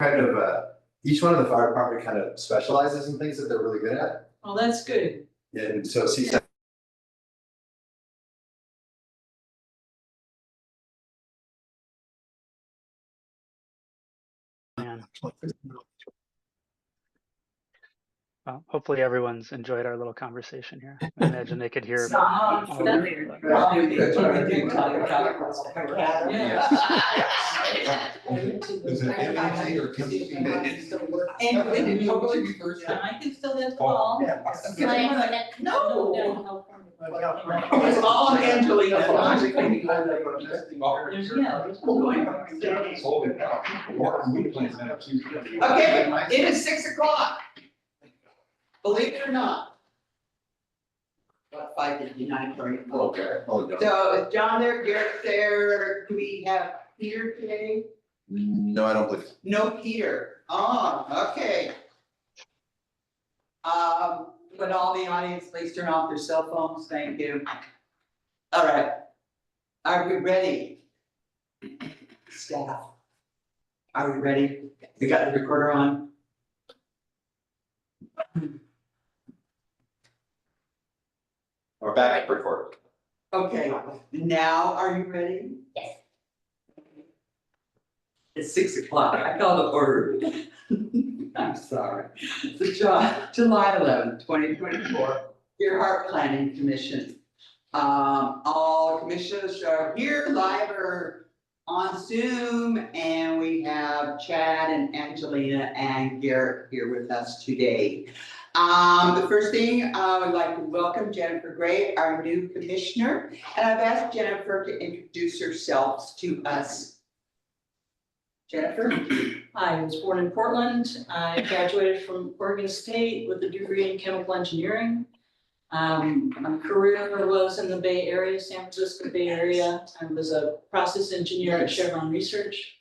kind of, each one of the fire department kind of specializes in things that they're really good at. Oh, that's good. And so CSAC. Well, hopefully everyone's enjoyed our little conversation here. I imagine they could hear. Stop. all of That's it, weird. Is it MTG or PC? And we can totally reverse it. I can still hit the ball. No. It's all Angelina. Okay, it is 6 o'clock. Believe it or not. About 5:59 for you. Okay. Oh, no. So is John there, Garrett there, do we have Peter today? No, I don't believe. No Peter, oh, okay. Would all the audience please turn off their cell phones, thank you. All right, are we ready? Staff, are we ready? We got the recorder on? We're back recording. Okay, now are you ready? Yes. It's 6 o'clock, I called the order. I'm sorry. So July 11, 2024, Deer Heart Planning Commission. All commissioners are here live or on Zoom, and we have Chad and Angelina and Garrett here with us today. The first thing, I would like to welcome Jennifer Gray, our new commissioner, and I've asked Jennifer to introduce herself to us. Jennifer? I was born in Portland. I graduated from Oregon State with a degree in chemical engineering. My career was in the Bay Area, San Francisco Bay Area. I was a process engineer at Chevron Research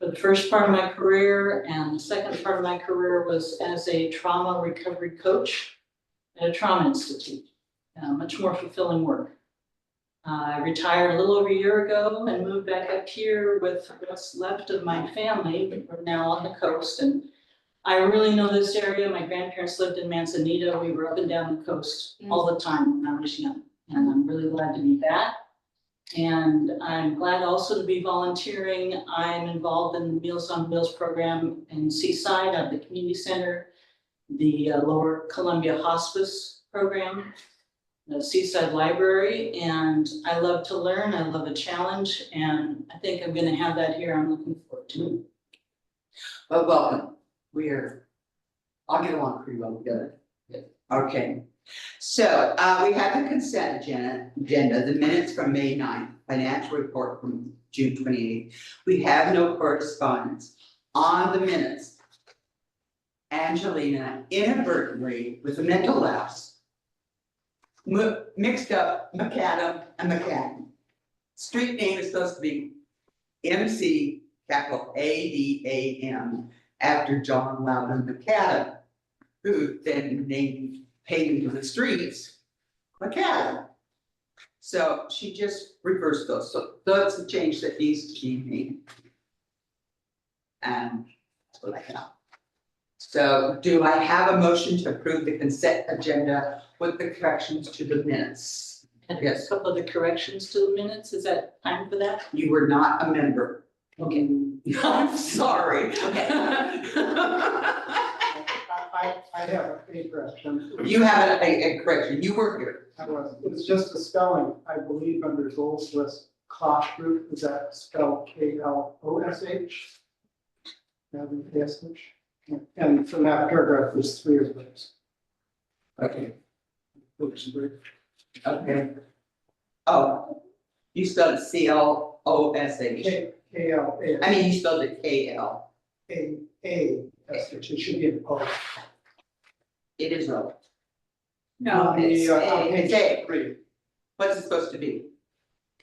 for the first part of my career, and the second part of my career was as a trauma recovery coach at a trauma institute. Much more fulfilling work. I retired a little over a year ago and moved back up here with what's left of my family. We're now on the coast, and I really know this area. My grandparents lived in Manzanita. We were up and down the coast all the time when I was young, and I'm really glad to be back. And I'm glad also to be volunteering. I'm involved in the Meals on Wheels program in Seaside at the community center, the Lower Columbia Hospice program, the Seaside Library, and I love to learn. I love a challenge, and I think I'm going to have that here. I'm looking forward to it. Well, welcome. I'll get along pretty well together. Okay. So, we have the consent agenda, the minutes from May 9th, financial report from June 28th. We have no correspondence. On the minutes, Angelina inadvertently, with a mental lapse, mixed up macadam and McCadam. Street name is supposed to be MC capital ADAM after John Loudon McAdam, who then named paving the streets McAdam. So she just reversed those. So that's the change that needs to be made. And that's what I have. So do I have a motion to approve the consent agenda with the corrections to the minutes? And Yes. a couple of the corrections to the minutes. Is that time for that? You were not a member. Okay. I'm sorry. I have a correction. You have a correction. You were here. It's just a spelling, I believe, under goals list, Klosh group, is that spelled KLOSH? Rather than KSH? And from that paragraph, there's 3 of those. Okay. Which is great. Okay. Oh, you spelled it CLOSH. KLA. I mean, you spelled it KL. It should be an O. It is O. No, On it's the, A. on It's page A. 3, What's it supposed to be?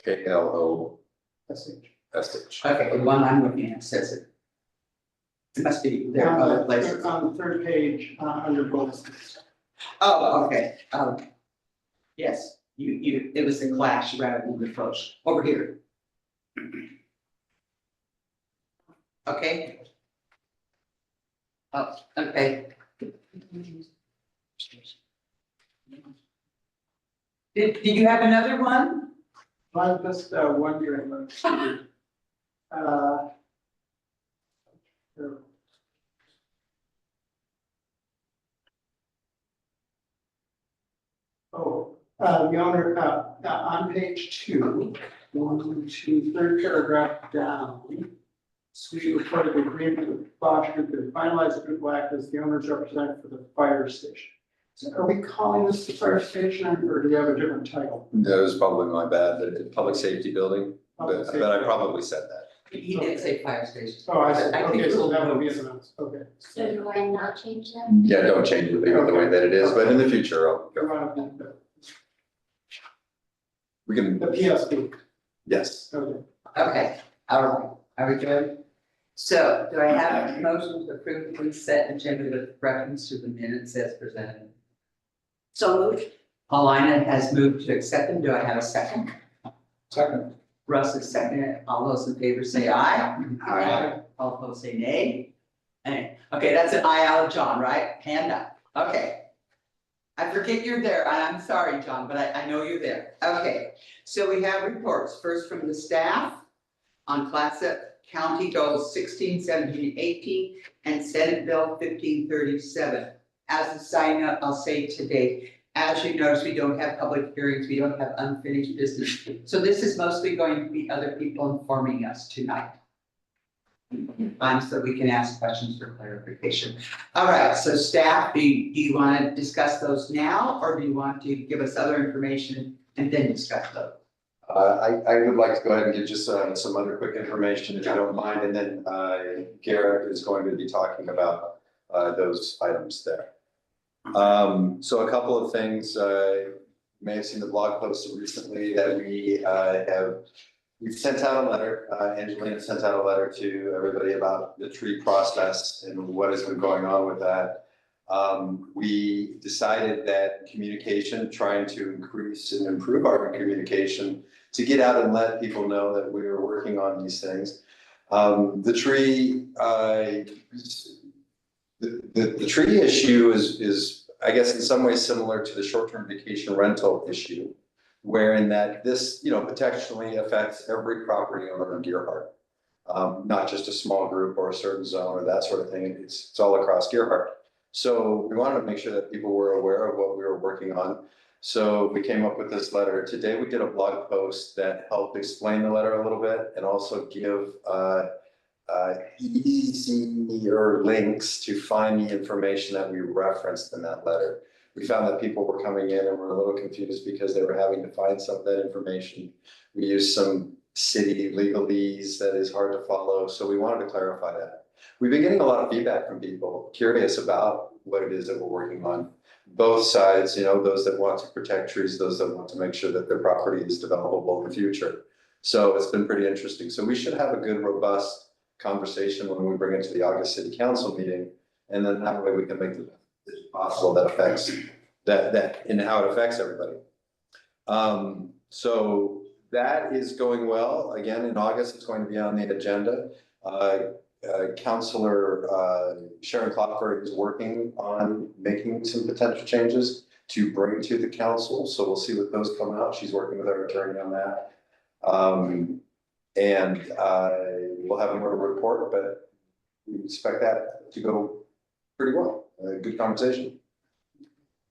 KLOSH. Okay, the one I'm looking at says it. It must be there on other the- places. on the 3rd page, under goals list. Oh, okay, yes, it was a clash rather than the approach, over here. Okay. Oh, okay. Did you have another one? I'm just wondering, let's see. Here. Oh, the owner, on page 2, 1, 2, third paragraph down. We reported agreement with Bosch Group to finalize the group will act as the owner's representative for the fire station. So are we calling this the fire station or do we have a different title? That was probably my bad, the public safety building, Public but safety. I probably said that. He did say fire station. Oh, I see, I think okay, so we'll that would be note. an announcement, okay. So do I not change that? Yeah, don't change it, leave it the way that it is, but in the future, Go on, we can, the PSP, yes. okay. Okay, all right, are we good? So do I have a motion to approve the consent agenda with reference to the minutes as presented? So moved. Paulina has moved to accept them. Do I have a second? Second. Russ is second. All those in favor say aye. Aye. All opposed say nay. Nay. Okay, that's an aye out of John, right? Hand up. Okay. I forget you're there. I'm sorry, John, but I know you're there. Okay, so we have reports, first from the staff on Clatsop County Goals 16, 17, 18, and Senate Bill 1537. As a side note, I'll say today, as you notice, we don't have public hearings, we don't have unfinished business. So this is mostly going to be other people informing us tonight. So we can ask questions for clarification. All right, so staff, do you want to discuss those now, or do you want to give us other information and then discuss those? I would like to go ahead and give just some other quick information, if you don't mind, and then Garrett is going to be talking about those items there. So a couple of things, you may have seen the blog post recently that we've sent out a letter, Angelina sent out a letter to everybody about the tree process and what has been going on with that. We decided that communication, trying to increase and improve our communication to get out and let people know that we were working on these things. The tree, the tree issue is, I guess, in some ways similar to the short-term vacation rental issue, wherein that this, potentially affects every property owner in Gearhart. Not just a small group or a certain zone or that sort of thing. It's all across Gearhart. So we wanted to make sure that people were aware of what we were working on. So we came up with this letter. Today we did a blog post that helped explain the letter a little bit and also give easier links to find the information that we referenced in that letter. We found that people were coming in and were a little confused because they were having to find some of that information. We used some city legalese that is hard to follow, so we wanted to clarify that. We've been getting a lot of feedback from people curious about what it is that we're working on. Both sides, those that want to protect trees, those that want to make sure that their property is developable in the future. So it's been pretty interesting. So we should have a good, robust conversation when we bring it to the August City Council meeting. And then that way we can make the best possible that affects that and how it affects everybody. So that is going well. Again, in August, it's going to be on the agenda. Councilor Sharon Clockford is working on making some potential changes to bring to the council. So we'll see what those come out. She's working with our attorney on that. We'll have more to report, but we expect that to go pretty well. Good conversation.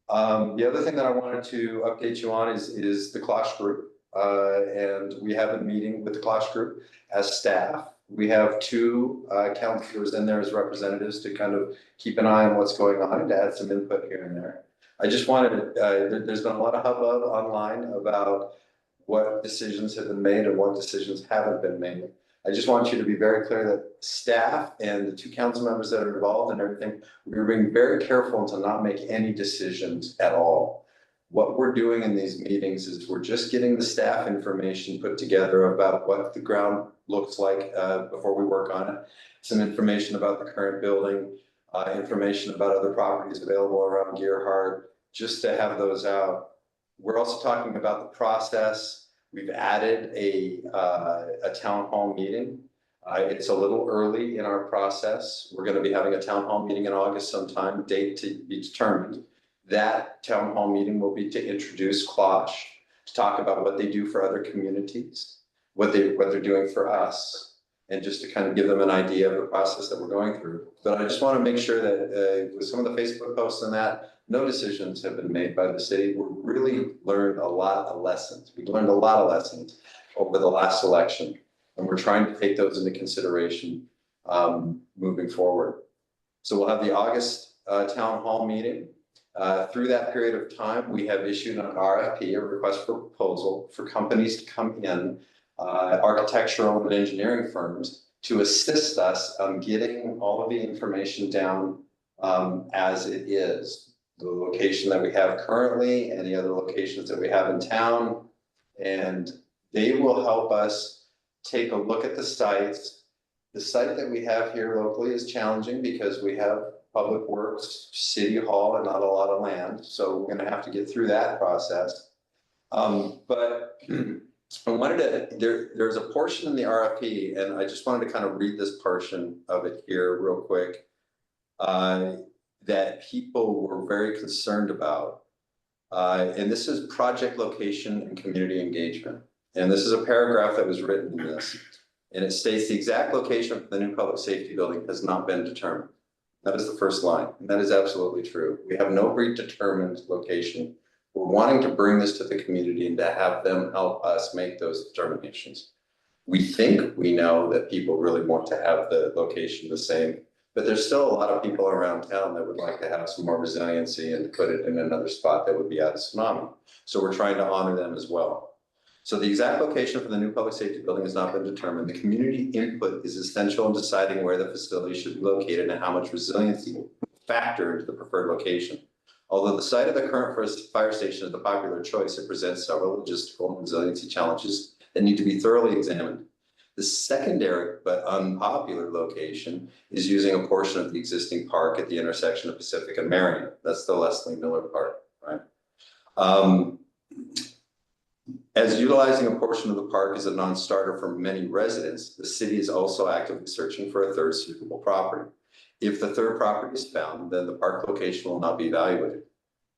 The other thing that I wanted to update you on is the Klosh Group. And we have a meeting with the Klosh Group as staff. We have 2 counselors in there as representatives to kind of keep an eye on what's going on and to add some input here and there. I just wanted to, there's been a lot of hubbub online about what decisions have been made and what decisions haven't been made. I just want you to be very clear that staff and the 2 council members that are involved and everything, we're being very careful to not make any decisions at all. What we're doing in these meetings is we're just getting the staff information put together about what the ground looks like before we work on it. Some information about the current building, information about other properties available around Gearhart, just to have those out. We're also talking about the process. We've added a town hall meeting. It's a little early in our process. We're gonna be having a town hall meeting in August sometime, date to be determined. That town hall meeting will be to introduce Closh, to talk about what they do for other communities, what they're doing for us, and just to kind of give them an idea of the process that we're going through. But I just want to make sure that with some of the Facebook posts and that, no decisions have been made by the city. We really learned a lot of lessons. We learned a lot of lessons over the last election, and we're trying to take those into consideration moving forward. So we'll have the August town hall meeting. Through that period of time, we have issued an RFP, a request for proposal, for companies to come in, architectural and engineering firms, to assist us on getting all of the information down as it is. The location that we have currently, any other locations that we have in town, and they will help us take a look at the sites. The site that we have here locally is challenging because we have Public Works, City Hall, and not a lot of land. So we're gonna have to get through that process. But I wanted to, there's a portion in the RFP, and I just wanted to kind of read this portion of it here real quick, that people were very concerned about. And this is project location and community engagement. And this is a paragraph that was written in this. And it states the exact location for the new public safety building has not been determined. That is the first line, and that is absolutely true. We have no predetermined location. We're wanting to bring this to the community and to have them help us make those determinations. We think we know that people really want to have the location the same, but there's still a lot of people around town that would like to have some more resiliency and to put it in another spot that would be out of tsunami. So we're trying to honor them as well. So the exact location for the new public safety building has not been determined. The community input is essential in deciding where the facility should be located and how much resiliency will factor into the preferred location. Although the site of the current fire station is the popular choice, it presents several logistical and resiliency challenges that need to be thoroughly examined. The secondary but unpopular location is using a portion of the existing park at the intersection of Pacific and Marion. That's the Leslie Miller Park, right? As utilizing a portion of the park is a non-starter for many residents, the city is also actively searching for a third suitable property. If the third property is found, then the park location will not be evaluated.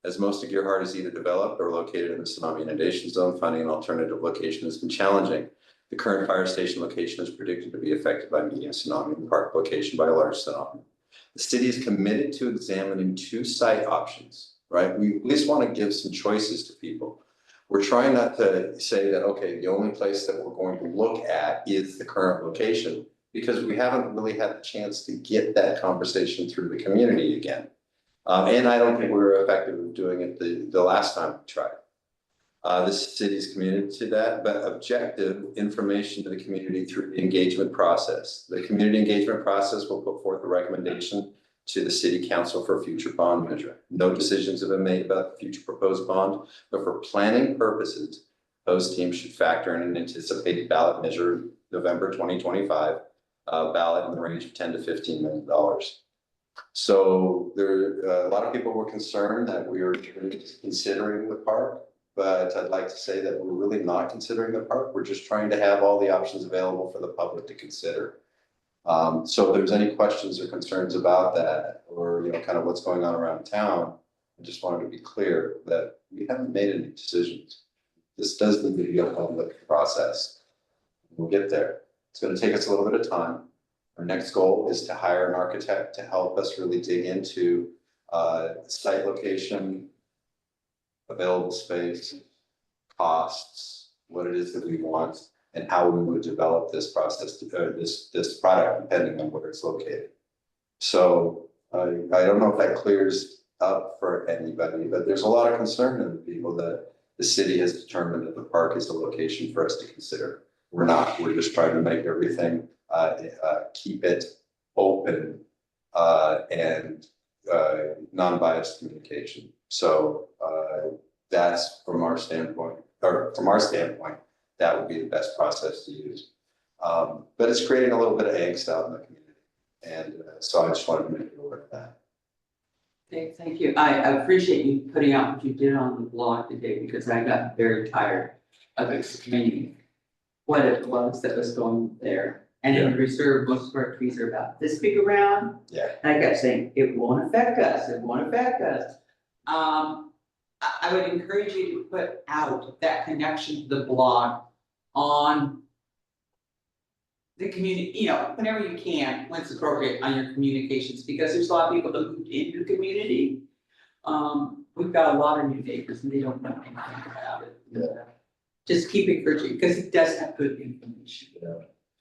As most of Gearhart is either developed or located in the tsunami inundation zone, finding an alternative location has been challenging. The current fire station location is predicted to be affected by medium tsunami and the park location by a large tsunami. The city is committed to examining 2 site options, right? We at least want to give some choices to people. We're trying not to say that, okay, the only place that we're going to look at is the current location, because we haven't really had the chance to get that conversation through the community again. And I don't think we were effective in doing it the last time we tried. The city's committed to that, but objective information to the community through the engagement process. The community engagement process will put forth a recommendation to the city council for a future bond measure. No decisions have been made about the future proposed bond, but for planning purposes, those teams should factor in an anticipated ballot measure November 2025 ballot in the range of $10 to $15 million. So a lot of people were concerned that we were considering the park, but I'd like to say that we're really not considering the park. We're just trying to have all the options available for the public to consider. So if there's any questions or concerns about that, or kind of what's going on around town, I just wanted to be clear that we haven't made any decisions. This does need to be a public process. We'll get there. It's going to take us a little bit of time. Our next goal is to hire an architect to help us really dig into site location, available space, costs, what it is that we want, and how we would develop this process, this product, depending on where it's located. So I don't know if that clears up for anybody, but there's a lot of concern in the people that the city has determined that the park is a location for us to consider. We're not. We're just trying to make everything, keep it open and non-biased communication. So that's from our standpoint, that would be the best process to use. But it's creating a little bit of angst out in the community. And so I just wanted to make you aware of that. Okay, thank you. I appreciate you putting out what you did on the blog today, because I got very tired of explaining what it was that was going there. And in the reserve, most of our trees are about this big around. Yeah. And I kept saying, it won't affect us, it won't affect us. I would encourage you to put out that connection to the blog on the community, you know, whenever you can, when it's appropriate on your communications, because there's a lot of people that moved into the community. We've got a lot of new neighbors and they don't know anything about it. Yeah. Just keep encouraging, because it does have good information.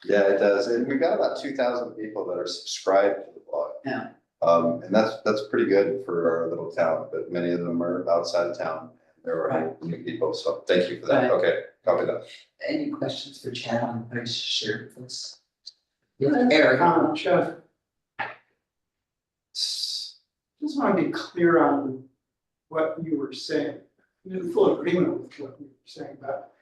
Yeah, it does. And we've got about 2,000 people that are subscribed to the blog. Yeah. And that's pretty good for our little town, but many of them are outside of town. There are new people, so thank you for that. Right. Okay, copy that. Any questions for Chad on the vice chair with us? Eric, Jeff. Just want to be clear on what you were saying. I'm in full agreement with what you were saying, but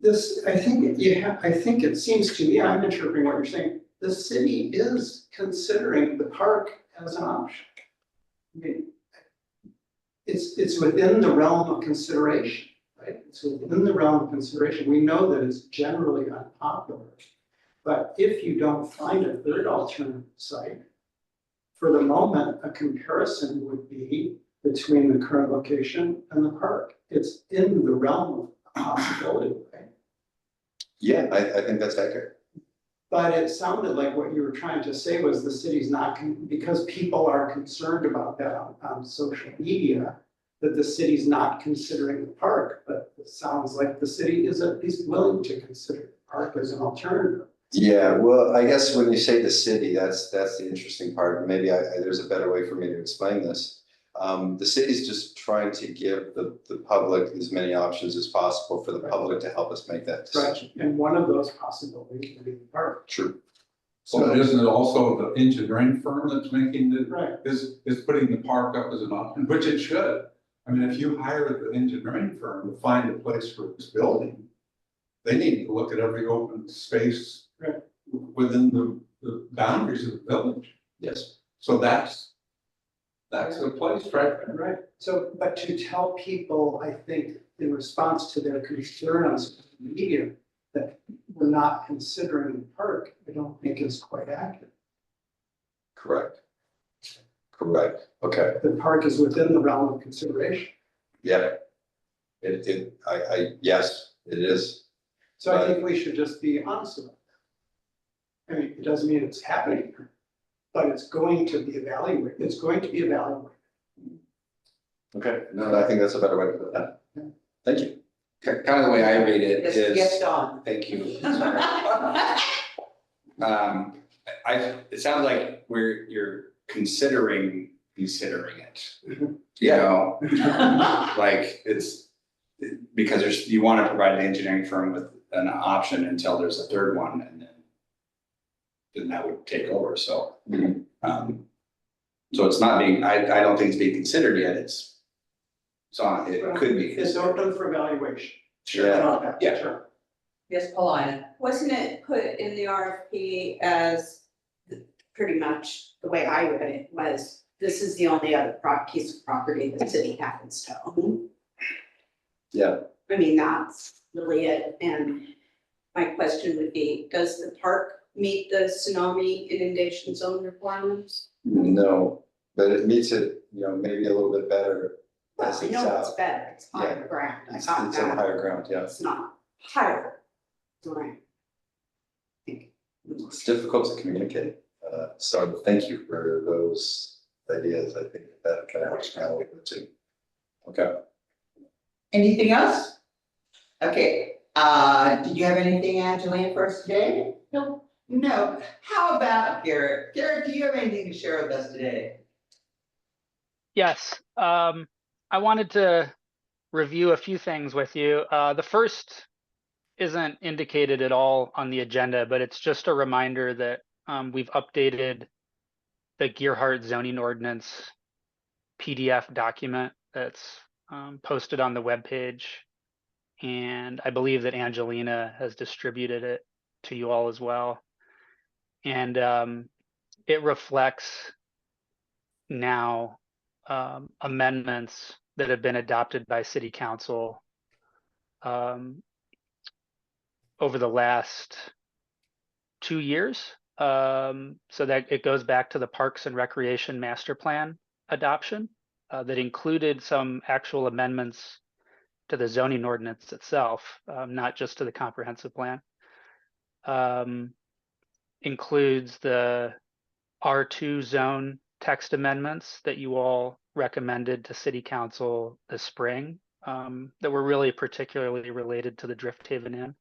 this, I think it seems to me, I'm interpreting what you're saying, the city is considering the park as an option. I mean, it's within the realm of consideration, right? It's within the realm of consideration. We know that it's generally unpopular. But if you don't find a third alternative site, for the moment, a comparison would be between the current location and the park. It's in the realm of possibility, right? Yeah, I think that's accurate. But it sounded like what you were trying to say was the city's not, because people are concerned about that on social media, that the city's not considering the park, but it sounds like the city is at least willing to consider the park as an alternative. Yeah, well, I guess when you say the city, that's the interesting part. Maybe there's a better way for me to explain this. The city's just trying to give the public as many options as possible for the public to help us make that decision. Right, and one of those possibilities would be the park. True. So isn't it also the engineering firm that's making the, Right. is putting the park up as an option, which it should. I mean, if you hire the engineering firm to find a place for this building, they need to look at every open space Right. within the boundaries of the village. Yes. So that's the place, right? Right, so, but to tell people, I think, in response to their concern on social media, that we're not considering the park, I don't think is quite accurate. Correct. Okay. The park is within the realm of consideration. Yeah. Yes, it is. So I think we should just be honest about that. I mean, it doesn't mean it's happening, but it's going to be evaluated. It's going to be evaluated. Okay, no, I think that's a better way to put that. Thank you. Kind of the way I read it Yes, is. yes, Dawn. Thank you. It sounds like you're considering it. You know, like because you want to provide the engineering firm with an option until there's a third one, and then that would take over, so. So it's not being, I don't think it's being considered yet, it could be. It's open for evaluation. Yeah. Yeah. Sure. Yes, Paulina. Wasn't it put in the RFP as pretty much the way I read it was, this is the only other piece of property the city happens to own? Yeah. I mean, that's really it. And my question would be, does the park meet the tsunami inundation zone requirements? No, but it meets it, maybe a little bit better Well, as I it's know it's out. better, it's higher ground, I It's got on that, higher ground, yeah. it's not higher ground. It's difficult to communicate. So thank you for those ideas. I think that kind of helps me out a little bit too. Okay. Anything else? Okay, did you have anything, Angelina, for us today? No. No. How about Garrett? Garrett, do you have anything to share with us today? Yes, I wanted to review a few things with you. The first isn't indicated at all on the agenda, but it's just a reminder that we've updated the Gearhart zoning ordinance PDF document that's posted on the webpage. And I believe that Angelina has distributed it to you all as well. And it reflects now amendments that have been adopted by City Council over the last 2 years. So that it goes back to the Parks and Recreation Master Plan adoption that included some actual amendments to the zoning ordinance itself, not just to the comprehensive plan. Includes the R2 zone text amendments that you all recommended to City Council this spring, that were really particularly related to the Drift Haven Inn.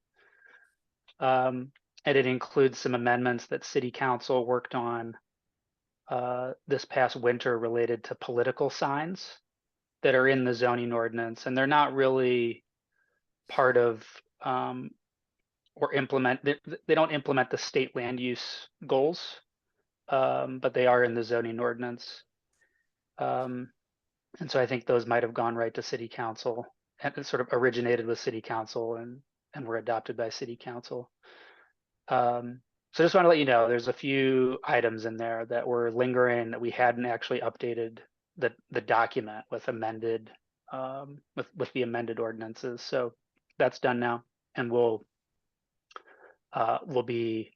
And it includes some amendments that City Council worked on this past winter related to political signs that are in the zoning ordinance, and they're not really part of or implement, they don't implement the state land use goals, but they are in the zoning ordinance. And so I think those might have gone right to City Council and it sort of originated with City Council and were adopted by City Council. So just want to let you know, there's a few items in there that were lingering that we hadn't actually updated the document with amended with the amended ordinances. So that's done now, and we'll be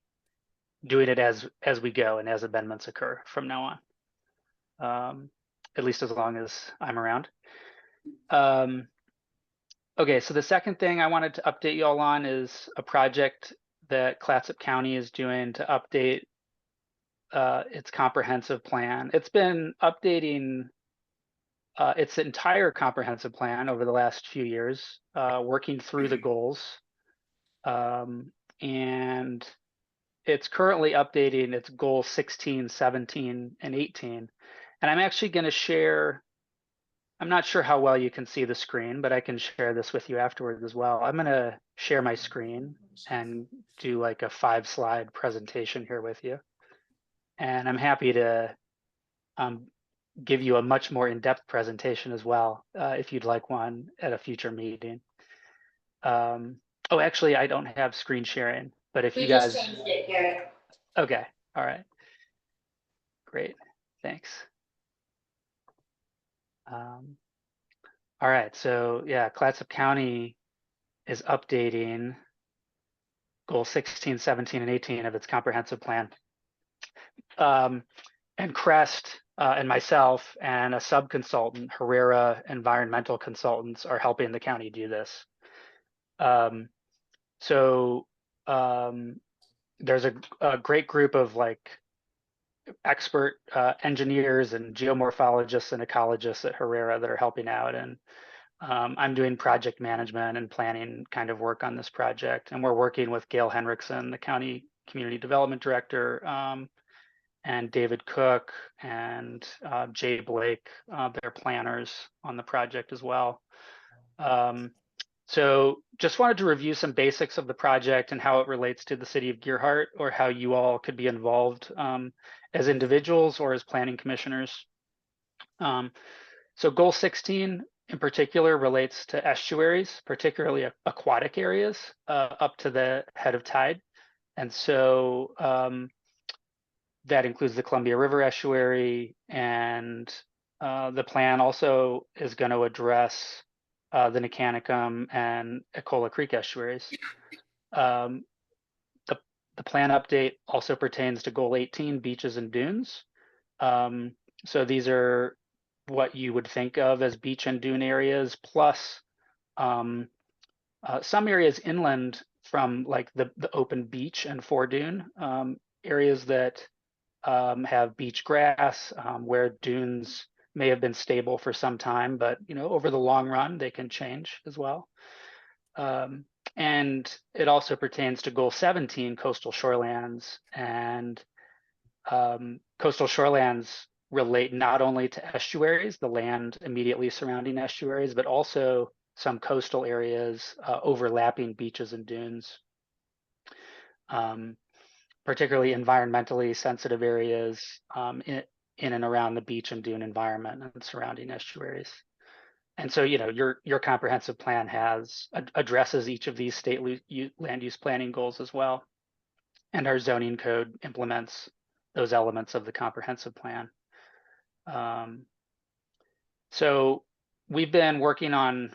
doing it as we go and as amendments occur from now on, at least as long as I'm around. Okay, so the second thing I wanted to update you all on is a project that Clatsop County is doing to update its comprehensive plan. It's been updating its entire comprehensive plan over the last few years, working through the goals. And it's currently updating its goals 16, 17, and 18. And I'm actually going to share, I'm not sure how well you can see the screen, but I can share this with you afterwards as well. I'm going to share my screen and do like a 5-slide presentation here with you. And I'm happy to give you a much more in-depth presentation as well, if you'd like one at a future meeting. Oh, actually, I don't have screen sharing, but if you guys. We just changed it, Garrett. Okay, all right. Great, thanks. All right, so yeah, Clatsop County is updating goal 16, 17, and 18 of its comprehensive plan. And Crest and myself and a sub-consultant, Herrera Environmental Consultants, are helping the county do this. There's a great group of like expert engineers and geomorphologists and ecologists at Herrera that are helping out, and I'm doing project management and planning kind of work on this project, and we're working with Gail Henriksen, the county community development director, and David Cook and Jay Blake, their planners on the project as well. So just wanted to review some basics of the project and how it relates to the city of Gearhart, or how you all could be involved as individuals or as planning commissioners. So goal 16 in particular relates to estuaries, particularly aquatic areas up to the head of tide. And so that includes the Columbia River estuary, and the plan also is going to address the Nicanicum and Ecola Creek estuaries. The plan update also pertains to goal 18, beaches and dunes. So these are what you would think of as beach and dune areas, plus some areas inland from like the open beach and foredune, areas that have beach grass, where dunes may have been stable for some time, but over the long run they can change as well. And it also pertains to goal 17, coastal shorelands, and coastal shorelands relate not only to estuaries, the land immediately surrounding estuaries, but also some coastal areas overlapping beaches and dunes. Particularly environmentally sensitive areas in and around the beach and dune environment and surrounding estuaries. And so, your comprehensive plan addresses each of these state land use planning goals as well. And our zoning code implements those elements of the comprehensive plan. So we've been working on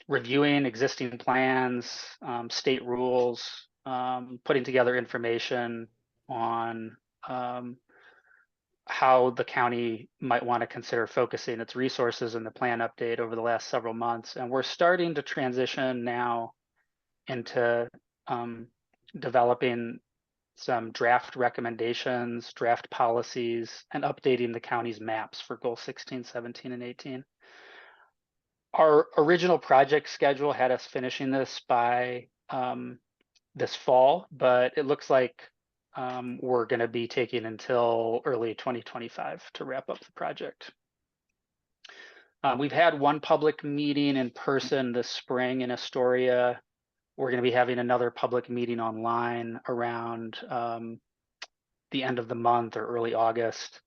reviewing existing plans, state rules, putting together information on how the county might want to consider focusing its resources in the plan update over the last several months. And we're starting to transition now into developing some draft recommendations, draft policies, and updating the county's maps for goal 16, 17, and 18. Our original project schedule had us finishing this by this fall, but it looks like we're going to be taking until early 2025 to wrap up the project. We've had one public meeting in person this spring in Astoria. We're going to be having another public meeting online around the end of the month or early August.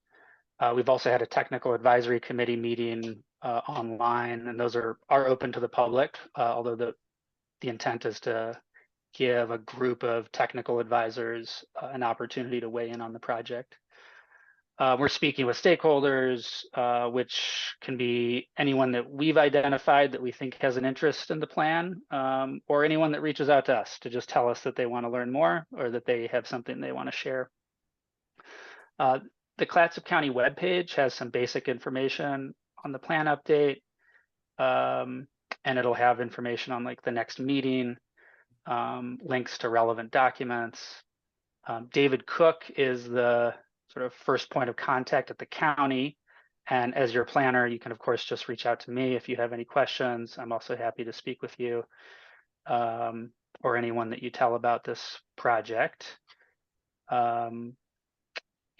We've also had a technical advisory committee meeting online, and those are open to the public, although the intent is to give a group of technical advisors an opportunity to weigh in on the project. We're speaking with stakeholders, which can be anyone that we've identified that we think has an interest in the plan, or anyone that reaches out to us to just tell us that they want to learn more or that they have something they want to share. The Clatsop County webpage has some basic information on the plan update, and it'll have information on like the next meeting, links to relevant documents. David Cook is the sort of first point of contact at the county. And as your planner, you can of course just reach out to me if you have any questions. I'm also happy to speak with you or anyone that you tell about this project.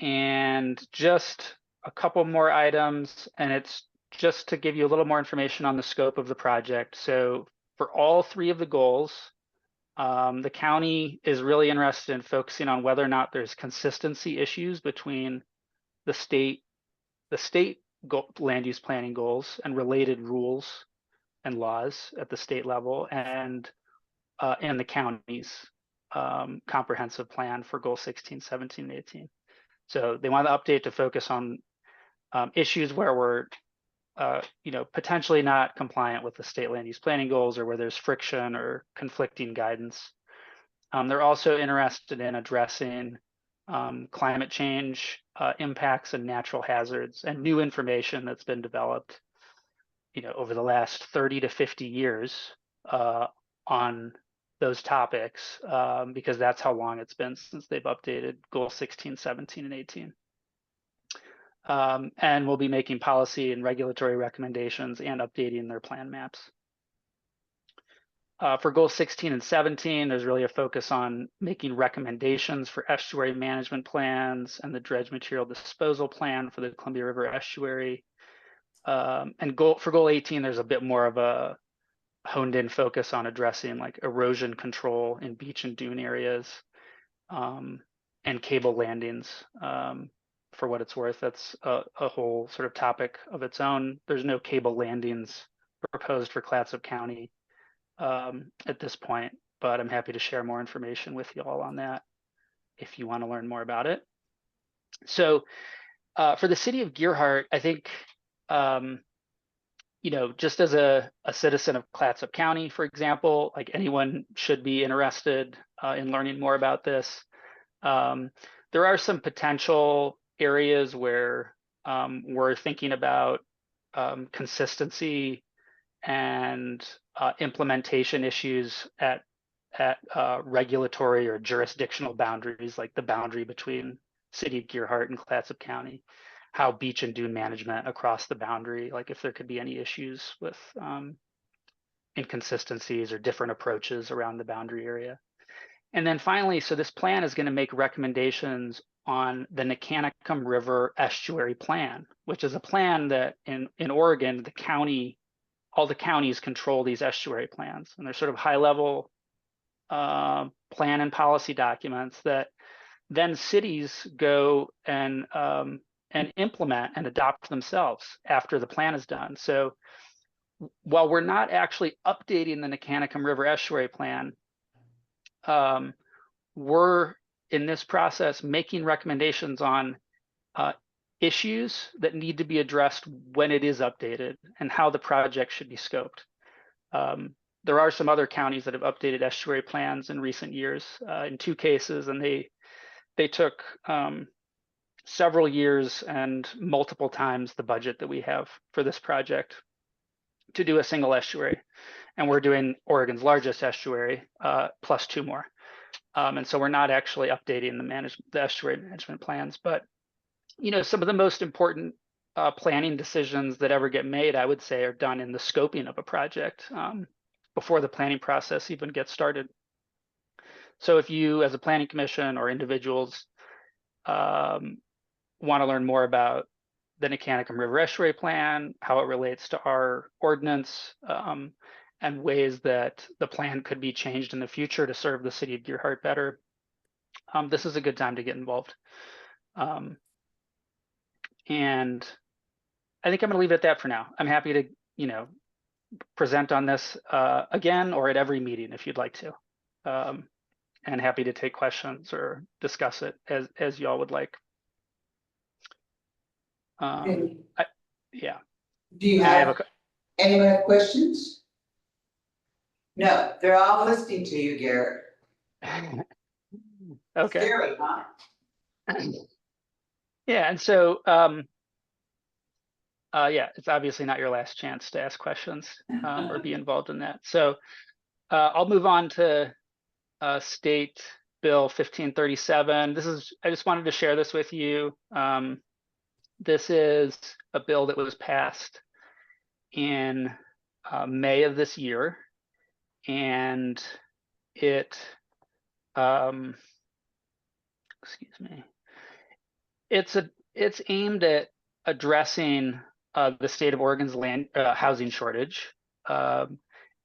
And just a couple more items, and it's just to give you a little more information on the scope of the project. So for all three of the goals, the county is really interested in focusing on whether or not there's consistency issues between the state land use planning goals and related rules and laws at the state level and the county's comprehensive plan for goal 16, 17, and 18. So they want the update to focus on issues where we're potentially not compliant with the state land use planning goals or where there's friction or conflicting guidance. They're also interested in addressing climate change impacts and natural hazards and new information that's been developed, over the last 30 to 50 years on those topics, because that's how long it's been since they've updated goal 16, 17, and 18. And we'll be making policy and regulatory recommendations and updating their plan maps. For goals 16 and 17, there's really a focus on making recommendations for estuary management plans and the dredge material disposal plan for the Columbia River estuary. And for goal 18, there's a bit more of a honed in focus on addressing like erosion control in beach and dune areas and cable landings. For what it's worth, that's a whole sort of topic of its own. There's no cable landings proposed for Clatsop County at this point, but I'm happy to share more information with you all on that if you want to learn more about it. So for the city of Gearhart, I think, just as a citizen of Clatsop County, for example, like anyone should be interested in learning more about this. There are some potential areas where we're thinking about consistency and implementation issues at regulatory or jurisdictional boundaries, like the boundary between city of Gearhart and Clatsop County, how beach and dune management across the boundary, like if there could be any issues with inconsistencies or different approaches around the boundary area. And then finally, so this plan is going to make recommendations on the Nicanacum River Estuary Plan, which is a plan that in Oregon, all the counties control these estuary plans, and they're sort of high-level plan and policy documents that then cities go and implement and adopt themselves after the plan is done. So while we're not actually updating the Nicanacum River Estuary Plan, we're in this process making recommendations on issues that need to be addressed when it is updated and how the project should be scoped. there are some other counties that have updated estuary plans in recent years, in 2 cases, and they took several years and multiple times the budget that we have for this project to do a single estuary. And we're doing Oregon's largest estuary, plus 2 more. And so we're not actually updating the estuary management plans, but some of the most important planning decisions that ever get made, I would say, are done in the scoping of a project before the planning process even gets started. So if you, as a planning commission or individuals, want to learn more about the Nicanicum River Estuary Plan, how it relates to our ordinance, and ways that the plan could be changed in the future to serve the city of Gearhart better, this is a good time to get involved. And I think I'm going to leave it at that for now. I'm happy to, present on this again or at every meeting if you'd like to, and happy to take questions or discuss it as y'all would like. Yeah. Do you have, anyone have questions? No, they're all listening to you, Garrett. Okay. Scary, huh? Yeah, and so yeah, it's obviously not your last chance to ask questions or be involved in that. So I'll move on to State Bill 1537. I just wanted to share this with you. This is a bill that was passed in May of this year, and it, excuse me, it's aimed at addressing the state of Oregon's land housing shortage, and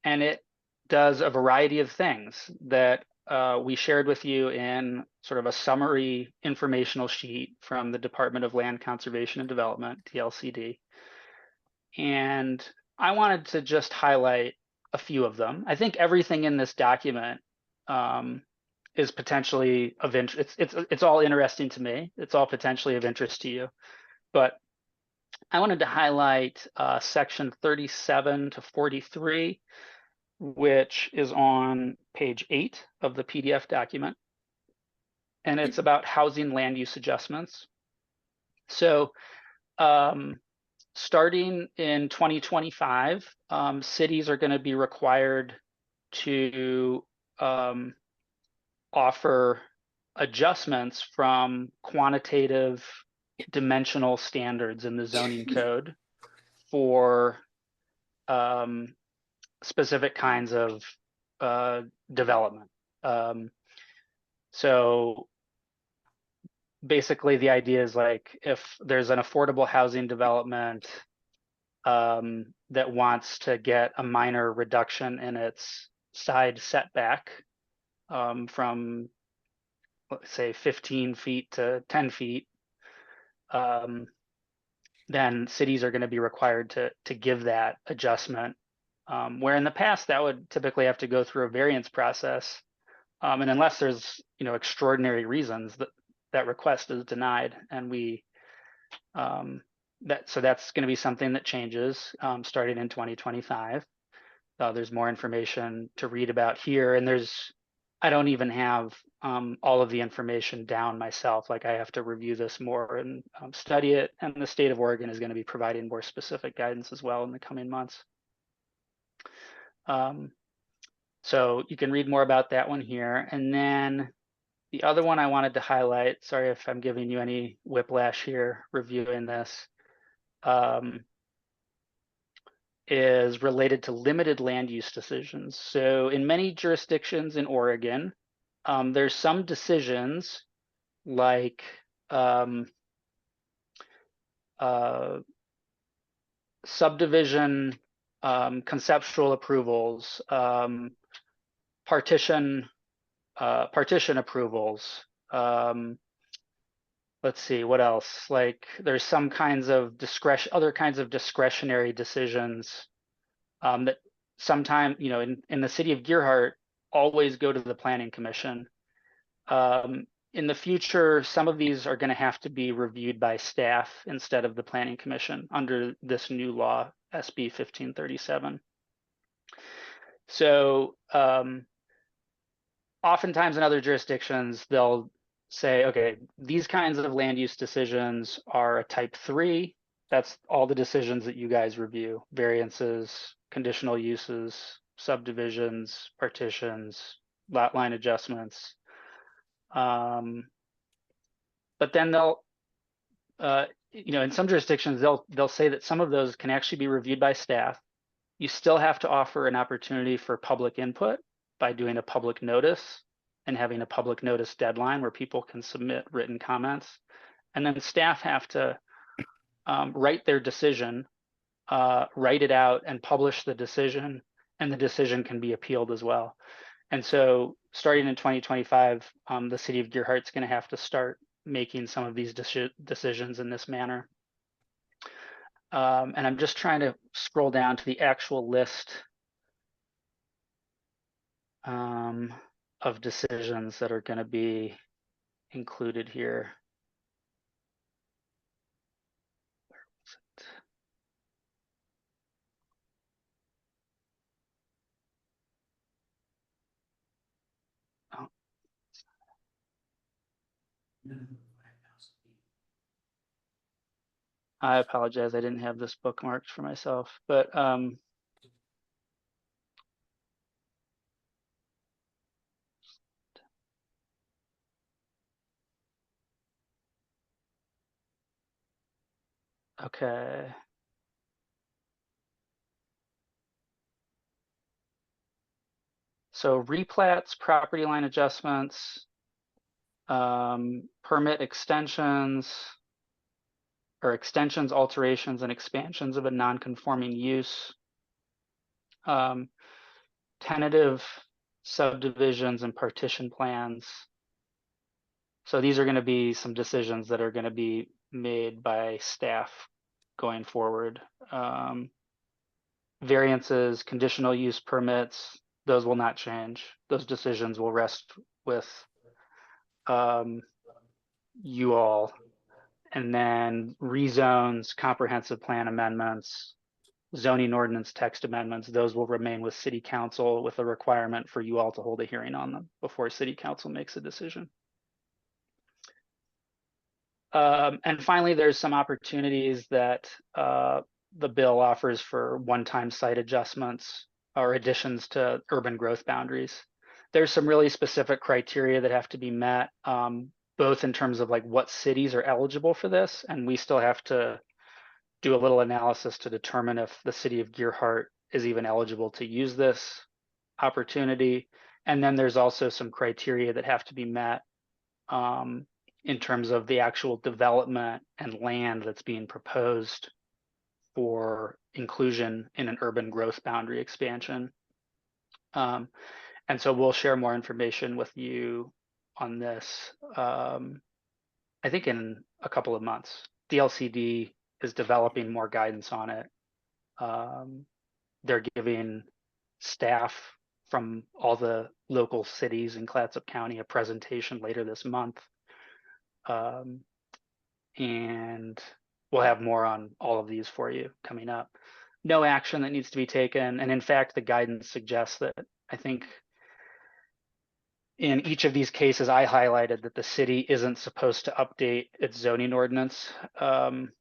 it does a variety of things that we shared with you in sort of a summary informational sheet from the Department of Land Conservation and Development, DLCD. And I wanted to just highlight a few of them. I think everything in this document is potentially of interest. It's all interesting to me. It's all potentially of interest to you. But I wanted to highlight section 37 to 43, which is on page 8 of the PDF document. And it's about housing land use adjustments. So starting in 2025, cities are going to be required to offer adjustments from quantitative dimensional standards in the zoning code for specific kinds of development. So basically the idea is like if there's an affordable housing development that wants to get a minor reduction in its side setback from, let's say, 15 feet to 10 feet, then cities are going to be required to give that adjustment, where in the past that would typically have to go through a variance process, and unless there's extraordinary reasons, that request is denied, and so that's going to be something that changes starting in 2025. There's more information to read about here, and I don't even have all of the information down myself. Like I have to review this more and study it, and the state of Oregon is going to be providing more specific guidance as well in the coming months. So you can read more about that one here. And then the other one I wanted to highlight, sorry if I'm giving you any whiplash here reviewing this, is related to limited land use decisions. So in many jurisdictions in Oregon, there's some decisions like subdivision conceptual approvals, partition approvals. Let's see, what else? Like there's some kinds of other kinds of discretionary decisions that sometimes, in the city of Gearhart, always go to the Planning Commission. In the future, some of these are going to have to be reviewed by staff instead of the Planning Commission under this new law, SB 1537. So oftentimes in other jurisdictions, they'll say, okay, these kinds of land use decisions are a type 3. That's all the decisions that you guys review: variances, conditional uses, subdivisions, partitions, lot line adjustments. But then they'll, in some jurisdictions, they'll say that some of those can actually be reviewed by staff. You still have to offer an opportunity for public input by doing a public notice and having a public notice deadline where people can submit written comments. And then staff have to write their decision, write it out and publish the decision, and the decision can be appealed as well. And so starting in 2025, the city of Deer Heart's going to have to start making some of these decisions in this manner. And I'm just trying to scroll down to the actual list of decisions that are going to be included here. Where was it? Oh. I apologize, I didn't have this bookmarked for myself, but okay. So replats, property line adjustments, permit extensions, or extensions, alterations, and expansions of a non-conforming use, tentative subdivisions and partition plans. So these are going to be some decisions that are going to be made by staff going forward. Variances, conditional use permits, those will not change. Those decisions will rest with you all. And then rezones, comprehensive plan amendments, zoning ordinance text amendments, those will remain with city council with a requirement for you all to hold a hearing on them before city council makes a decision. And finally, there's some opportunities that the bill offers for one-time site adjustments or additions to urban growth boundaries. There's some really specific criteria that have to be met, both in terms of like what cities are eligible for this, and we still have to do a little analysis to determine if the city of Deer Heart is even eligible to use this opportunity. And then there's also some criteria that have to be met in terms of the actual development and land that's being proposed for inclusion in an urban growth boundary expansion. And so we'll share more information with you on this, I think in a couple of months. DLCD is developing more guidance on it. They're giving staff from all the local cities in Clatsop County a presentation later this month. And we'll have more on all of these for you coming up. No action that needs to be taken. And in fact, the guidance suggests that I think in each of these cases, I highlighted that the city isn't supposed to update its zoning ordinance to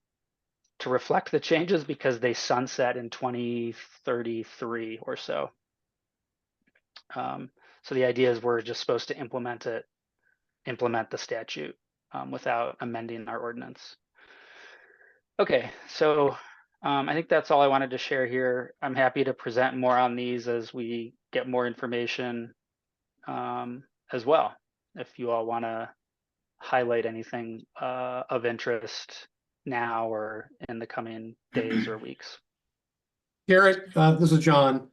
reflect the changes because they sunset in 2033 or so. So the idea is we're just supposed to implement the statute without amending our ordinance. Okay, so I think that's all I wanted to share here. I'm happy to present more on these as we get more information as well. If you all want to highlight anything of interest now or in the coming days or weeks. Garrett, this is John.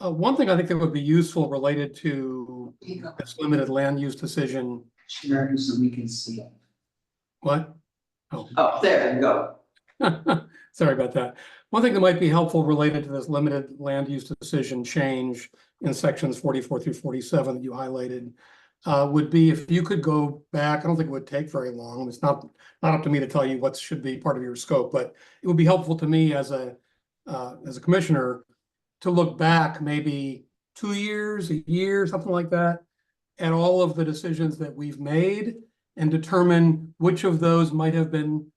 One thing I think that would be useful related to this limited land use decision. Share so we can see it. What? Oh, there you go. Sorry about that. One thing that might be helpful related to this limited land use decision change in sections 44 through 47 that you highlighted would be if you could go back. I don't think it would take very long. It's not up to me to tell you what should be part of your scope, but it would be helpful to me as a commissioner to look back maybe 2 years, a year, something like that, at all of the decisions that we've made and determine which of those might have been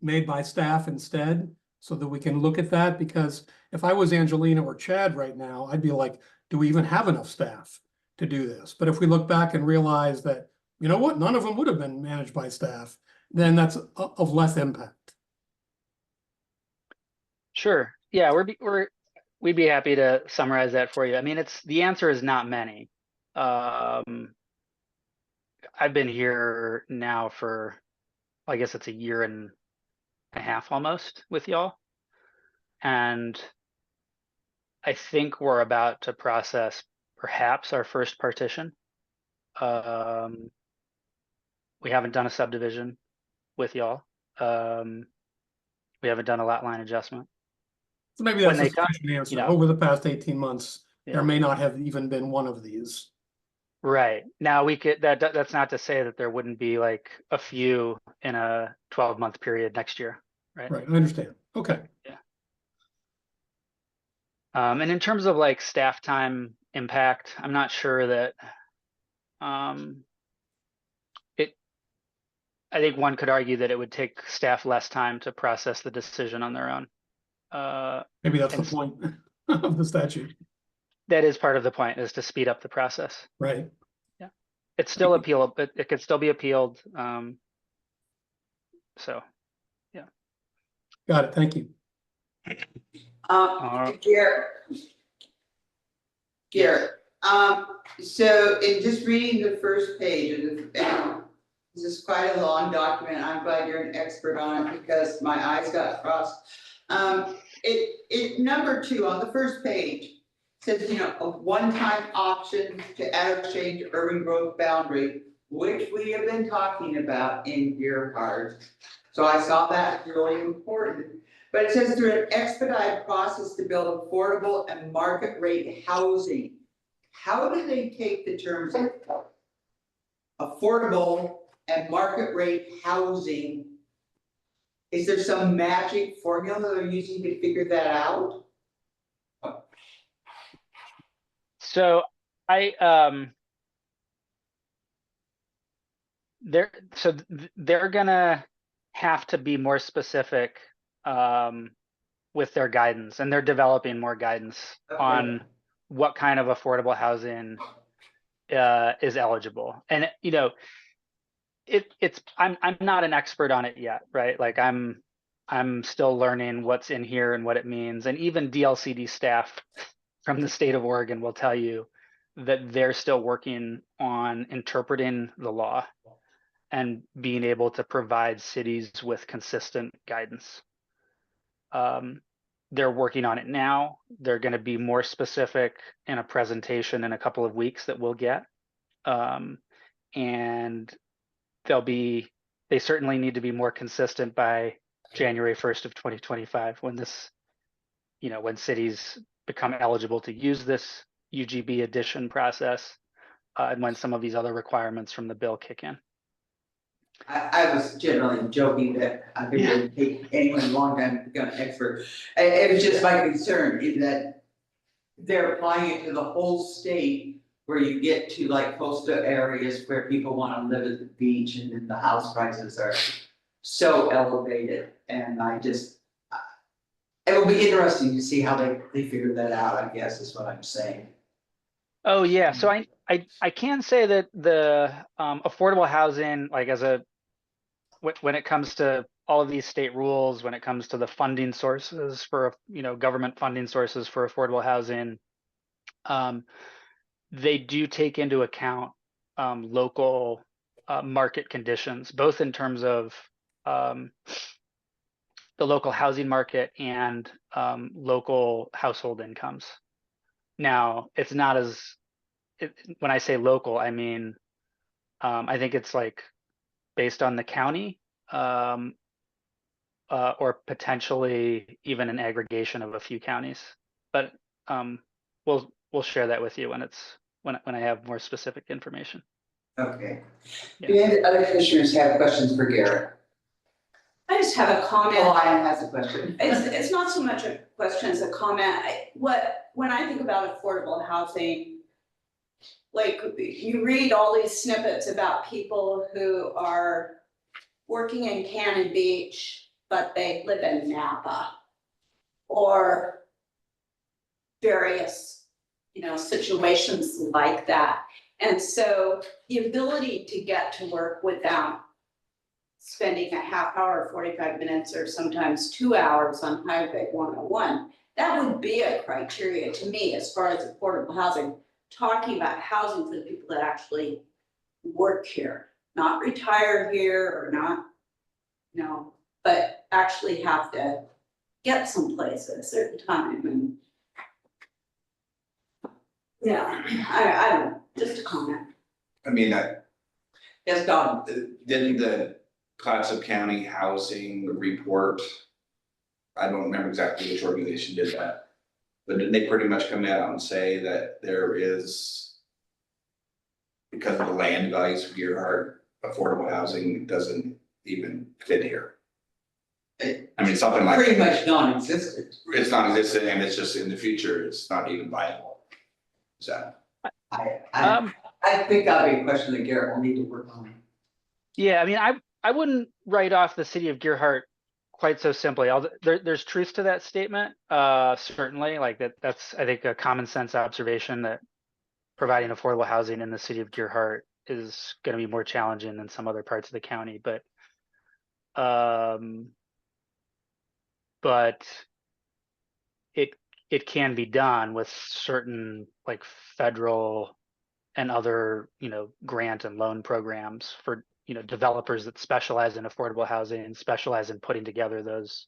made by staff instead, so that we can look at that? Because if I was Angelina or Chad right now, I'd be like, do we even have enough staff to do this? But if we look back and realize that, you know what, none of them would have been managed by staff, then that's of less impact. Sure. Yeah, we'd be happy to summarize that for you. I mean, the answer is not many. I've been here now for, I guess it's a year and a half almost with y'all. And I think we're about to process perhaps our first partition. We haven't done a subdivision with y'all. We haven't done a lot line adjustment. So maybe When that's a they come, sufficient answer. you know. Over the past 18 months, Yeah. there may not have even been one of these. Right. Now we could, that's not to say that there wouldn't be like a few in a 12-month period next year, right? Right, I understand. Okay. Yeah. And in terms of like staff time impact, I'm not sure that I think one could argue that it would take staff less time to process the decision on their own. Maybe that's the and point of the statute. That is part of the point, is to speed up the process. Right. Yeah. It's still appealable, but it could still be appealed. So, yeah. Got it. Thank you. Garrett, so in just reading the first page, and this is quite a long document, I'm glad you're an expert on it because my eyes got crossed. Number 2 on the first page says, a one-time option to add or change urban growth boundary, which we have been talking about in Gerhard. So I saw that really important. But it says through an expedited process to build affordable and market rate housing. How do they take the terms of affordable and market rate housing? Is there some magic formula they're using to figure that out? So they're gonna have to be more specific with their guidance, and they're developing more guidance on what kind of affordable housing is eligible. And I'm not an expert on it yet, right? Like I'm still learning what's in here and what it means. And even DLCD staff from the state of Oregon will tell you that they're still working on interpreting the law and being able to provide cities with consistent guidance. They're working on it now. They're going to be more specific in a presentation in a couple of weeks that we'll get. And they certainly need to be more consistent by January 1st of 2025 when when cities become eligible to use this UGB addition process, and when some of these other requirements from the bill kick in. I was generally joking that I think it would take anyone a long time to become an expert. It was just my concern in that they're applying it to the whole state, where you get to like coastal areas where people want to live at the beach and then the house prices are so elevated. And it will be interesting to see how they figure that out, I guess is what I'm saying. Oh yeah, so I can say that the affordable housing, like when it comes to all of these state rules, when it comes to the funding sources for government funding sources for affordable housing, they do take into account local market conditions, both in terms of the local housing market and local household incomes. Now, it's not when I say local, I mean, I think it's like based on the county, or potentially even an aggregation of a few counties. But we'll share that with you when I have more specific information. Okay. Yeah. Do any other commissioners have questions for Garrett? I just have a comment. Ryan has a question. It's not so much a question as a comment. When I think about affordable housing, like you read all these snippets about people who are working in Cannon Beach, but they live in Napa. Or various, situations like that. And so the ability to get to work without spending a half hour, 45 minutes, or sometimes 2 hours on Highway 101, that would be a criteria to me as far as affordable housing, talking about housing for the people that actually work here, not retire here or not, but actually have to get someplace at a certain time and. Yeah, I don't know, just a comment. I mean, Yes, Don. didn't the Clatsop County Housing Report, I don't remember exactly which organization did that. But didn't they pretty much come out and say that there is, because of the land values of Gearhart, affordable housing doesn't even fit here? I mean, something like. Pretty much non-existent. It's non-existent and it's just in the future, it's not even viable. Is that? I think that'll be a question that Garrett will need to work on. Yeah, I mean, I wouldn't write off the city of Gearhart quite so simply. There's truth to that statement, certainly, like that's, I think, a common sense observation that providing affordable housing in the city of Gearhart is gonna be more challenging than some other parts of the county, but it can be done with certain like federal and other, grant and loan programs for, developers that specialize in affordable housing and specialize in putting together those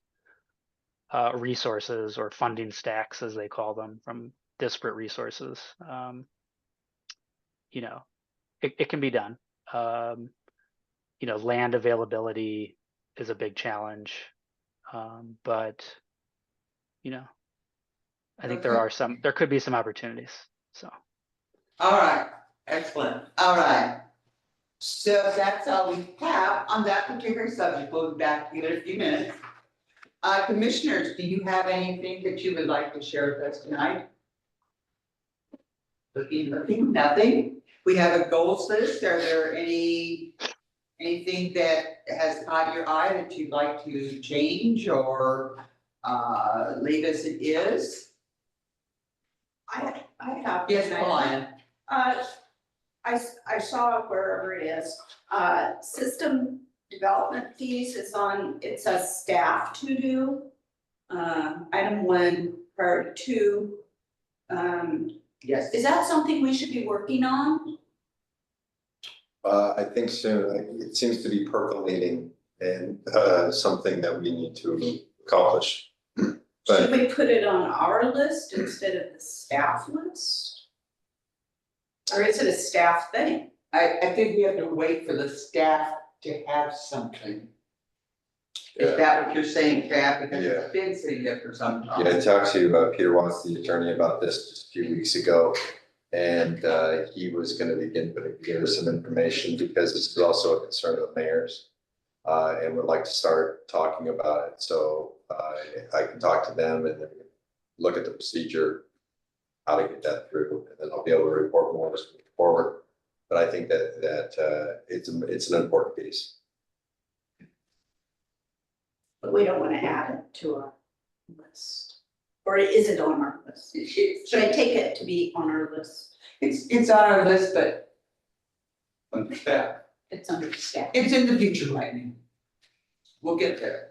resources or funding stacks, as they call them, from disparate resources. It can be done. Land availability is a big challenge. But I think there could be some opportunities, so. All right, excellent, all right. So that's all we have on that particular subject, we'll be back to you in a few minutes. Commissioners, do you have anything that you would like to share with us tonight? Looking, nothing. We have a goals list, are there anything that has caught your eye that you'd like to change or leave as it is? I have. Yes, Brian. I saw wherever it is, system development fees is on, it says staff to do. Item 1, priority 2. Yes. Is that something we should be working on? I think soon, it seems to be percolating and something that we need to accomplish. Should we put it on our list instead of the staff list? Or is it a staff thing? I think we have to wait for the staff to have something. Is that what you're saying, Chad? Because it's been sitting there for some time. Yeah, I talked to Peter Watts, the attorney, about this just a few weeks ago. And he was gonna begin putting together some information because this is also a concern of mayors. And would like to start talking about it. So I can talk to them and then look at the procedure, how to get that through, and then I'll be able to report more as we move forward. But I think that it's an important piece. But we don't want to add it to our list. Or is it on our list? Should I take it to be on our list? It's on our list, but Under staff. It's under staff. it's in the future, Lightning. We'll get there.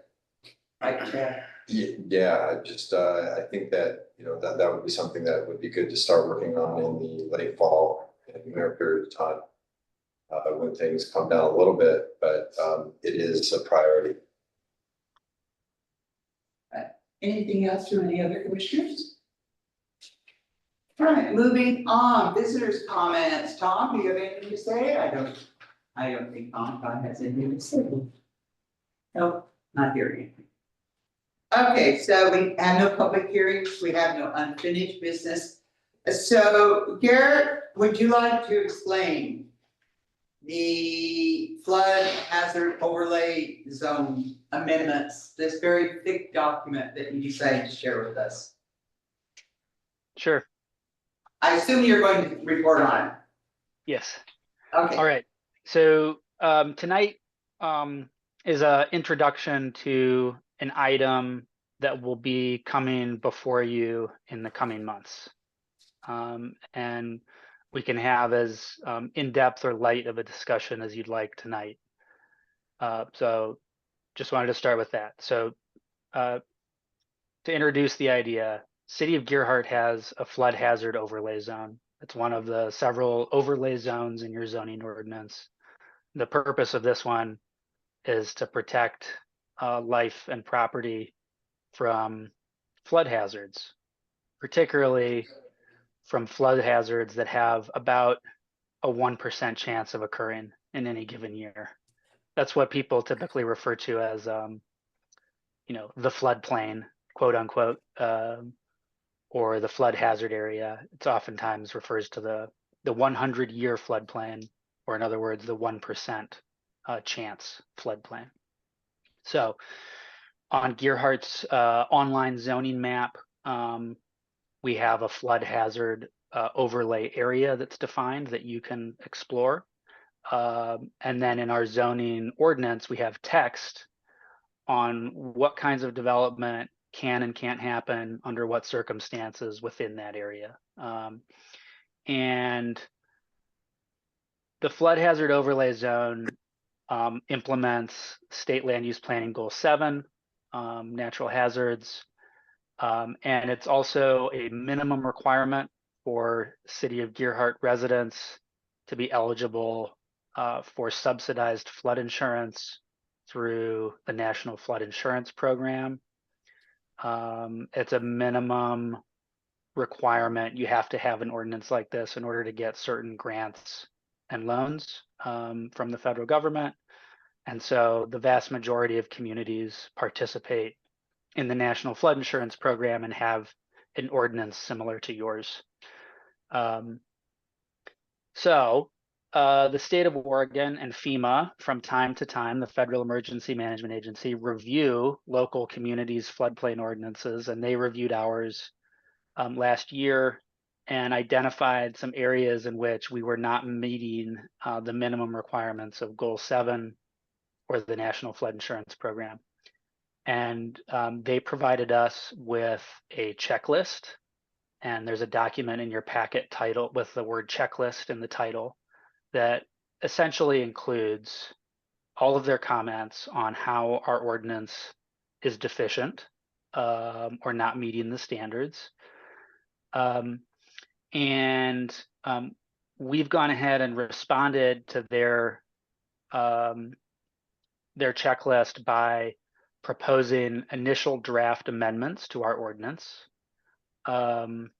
Right, Chad? Yeah, I think that, that would be something that would be good to start working on in the late fall and winter period of time. When things come down a little bit, but it is a priority. Anything else from any other commissioners? All right, moving on, visitors' comments. Tom, do you have anything to say? I don't think Tom has anything to say. No, not hearing anything. Okay, so we have no public hearings, we have no unfinished business. So Garrett, would you like to explain the flood hazard overlay zone amendments, this very thick document that you decided to share with us. Sure, I assume you're going to report on it. yes. Okay. All right, so tonight is a introduction to an item that will be coming before you in the coming months. And we can have as in-depth or light of a discussion as you'd like tonight. So just wanted to start with that. So to introduce the idea, City of Gearhart has a flood hazard overlay zone. It's one of the several overlay zones in your zoning ordinance. The purpose of this one is to protect life and property from flood hazards, particularly from flood hazards that have about a 1% chance of occurring in any given year. That's what people typically refer to as, the floodplain, quote unquote, or the flood hazard area. It's oftentimes refers to the 100-year floodplain, or in other words, the 1% chance floodplain. So on Gearhart's online zoning map, we have a flood hazard overlay area that's defined that you can explore. And then in our zoning ordinance, we have text on what kinds of development can and can't happen under what circumstances within that area. And the flood hazard overlay zone implements state land use planning goal 7, natural hazards. And it's also a minimum requirement for City of Gearhart residents to be eligible for subsidized flood insurance through the National Flood Insurance Program. It's a minimum requirement. You have to have an ordinance like this in order to get certain grants and loans from the federal government. And so the vast majority of communities participate in the National Flood Insurance Program and have an ordinance similar to yours. The state of Oregon and FEMA, from time to time, the Federal Emergency Management Agency, review local communities' floodplain ordinances, and they reviewed ours last year and identified some areas in which we were not meeting the minimum requirements of Goal 7 or the National Flood Insurance Program. And they provided us with a checklist, and there's a document in your packet title with the word checklist in the title that essentially includes all of their comments on how our ordinance is deficient or not meeting the standards. We've gone ahead and responded to their checklist by proposing initial draft amendments to our ordinance. And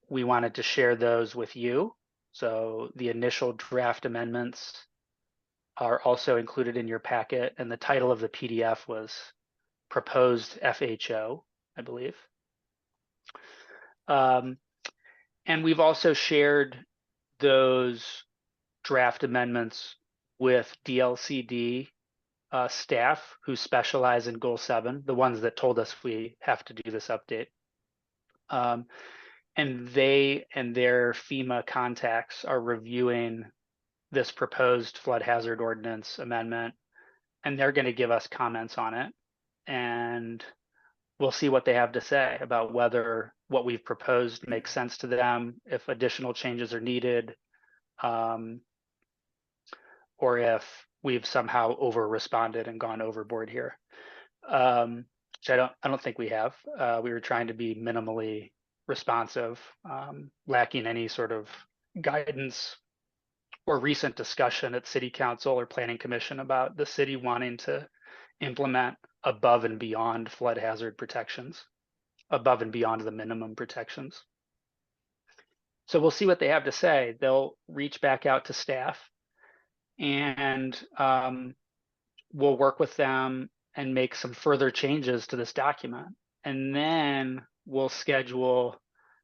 we wanted to share those with you. So the initial draft amendments are also included in your packet, and the title of the PDF was Proposed FHO, I believe. And we've also shared those draft amendments with DLCD staff who specialize in Goal 7, the ones that told us we have to do this update. And they and their FEMA contacts are reviewing this proposed flood hazard ordinance amendment, and they're going to give us comments on it. And we'll see what they have to say about whether what we've proposed makes sense to them, if additional changes are needed, or if we've somehow over-responded and gone overboard here. Which I don't think we have. We were trying to be minimally responsive, lacking any sort of guidance or recent discussion at City Council or Planning Commission about the city wanting to implement above and beyond flood hazard protections, above and beyond the minimum protections. So we'll see what they have to say. They'll reach back out to staff, and we'll work with them and make some further changes to this document. And then we'll schedule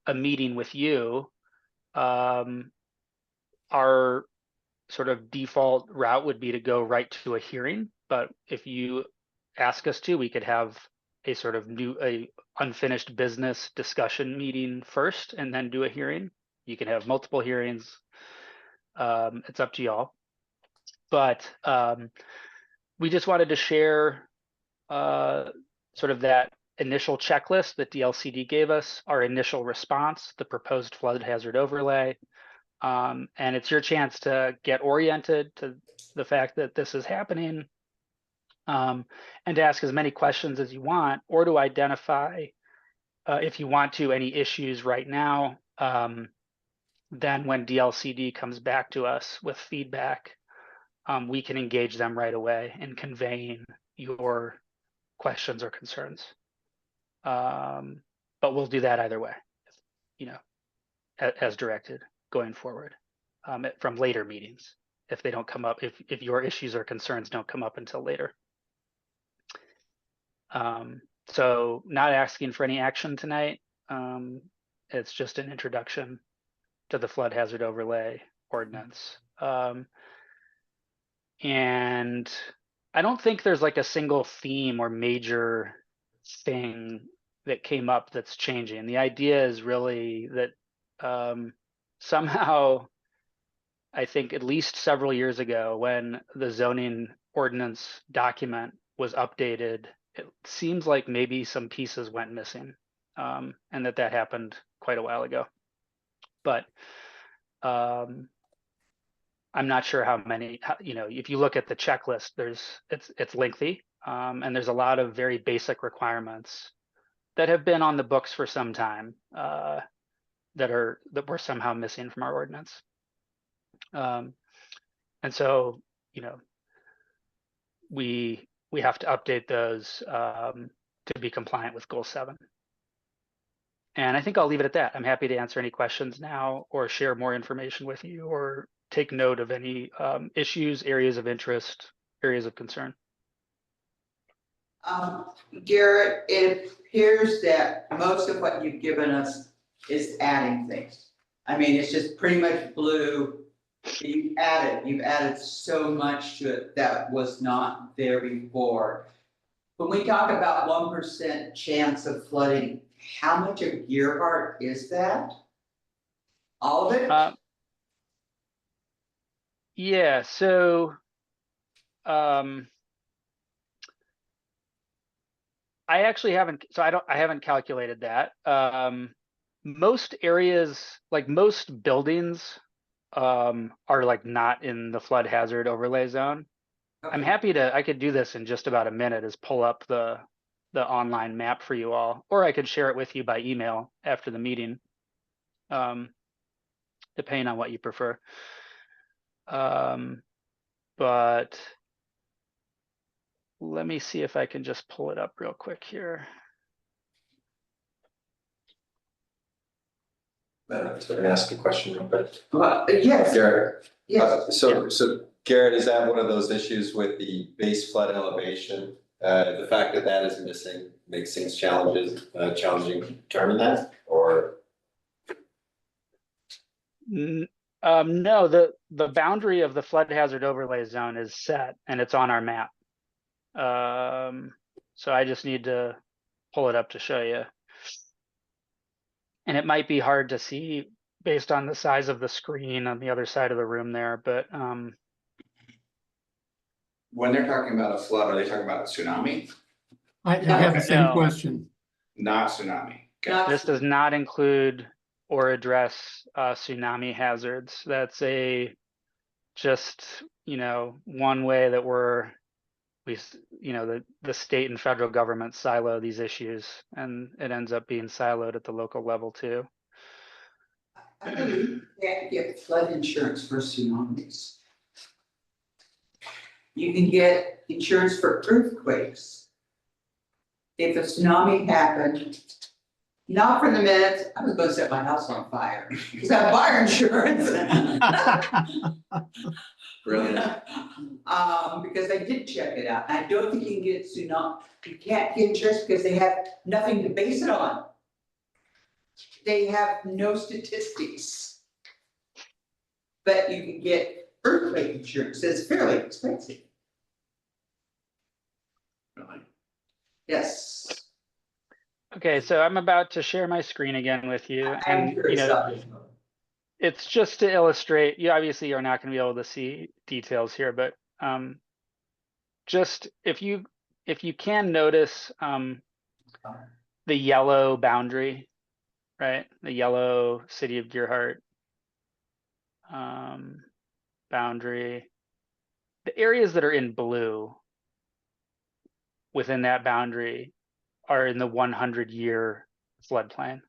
a meeting with you. Our sort of default route would be to go right to a hearing, but if you ask us to, we could have a sort of a unfinished business discussion meeting first and then do a hearing. You can have multiple hearings. It's up to y'all. But we just wanted to share sort of that initial checklist that DLCD gave us, our initial response, the proposed flood hazard overlay. And it's your chance to get oriented to the fact that this is happening, and to ask as many questions as you want, or to identify, if you want to, any issues right now. Then when DLCD comes back to us with feedback, we can engage them right away in conveying your questions or concerns. But we'll do that either way, you know, as directed going forward, from later meetings, if they don't come up, if your issues or concerns don't come up until later. So not asking for any action tonight. It's just an introduction to the flood hazard overlay ordinance. And I don't think there's like a single theme or major thing that came up that's changing. The idea is really that somehow, I think at least several years ago, when the zoning ordinance document was updated, it seems like maybe some pieces went missing, and that happened quite a while ago. But I'm not sure how many, you know, if you look at the checklist, it's lengthy, and there's a lot of very basic requirements that have been on the books for some time, that were somehow missing from our ordinance. And so, you know, we have to update those to be compliant with Goal 7. And I think I'll leave it at that. I'm happy to answer any questions now or share more information with you or take note of any issues, areas of interest, areas of concern. Garrett, it appears that most of what you've given us is adding things. I mean, it's just pretty much blue. You've added so much to it that was not there before. When we talk about 1% chance of flooding, how much of Gearhart is that? All of it? Yeah, so I actually haven't, I haven't calculated that. Most areas, like most buildings, are like not in the flood hazard overlay zone. I'm happy I could do this in just about a minute, is pull up the online map for you all, or I could share it with you by email after the meeting, depending on what you prefer. But let me see if I can just pull it up real quick here. So I ask a question real quick. Yes, Garrett, yes. so Garrett, is that one of those issues with the base flood elevation? The fact that is missing makes things challenging to determine that, or? No, the boundary of the flood hazard overlay zone is set and it's on our map. So I just need to pull it up to show you. And it might be hard to see based on the size of the screen on the other side of the room there, but when they're talking about a flood, are they talking about a tsunami? I have the same No. question. Not tsunami. Okay. this does not include or address tsunami hazards. That's just, you know, one way that the state and federal government silo these issues, and it ends up being siloed at the local level too. I believe you can't get flood insurance for tsunamis. You can get insurance for earthquakes. If a tsunami happened, not for the minute, I was gonna set my house on fire, because I have fire insurance. Brilliant. Because I did check it out, I don't think you can get tsunami, you can't get insurance because they have nothing to base it on. They have no statistics. But you can get earthquake insurance is fairly expensive. Really? Yes. Okay, so I'm about to share my screen again with you, I'm and curious about this. it's just to illustrate. You obviously are not going to be able to see details here, but just if you can notice the yellow boundary, right? The yellow city of Gearhart boundary. The areas that are in blue within that boundary are in the 100-year floodplain.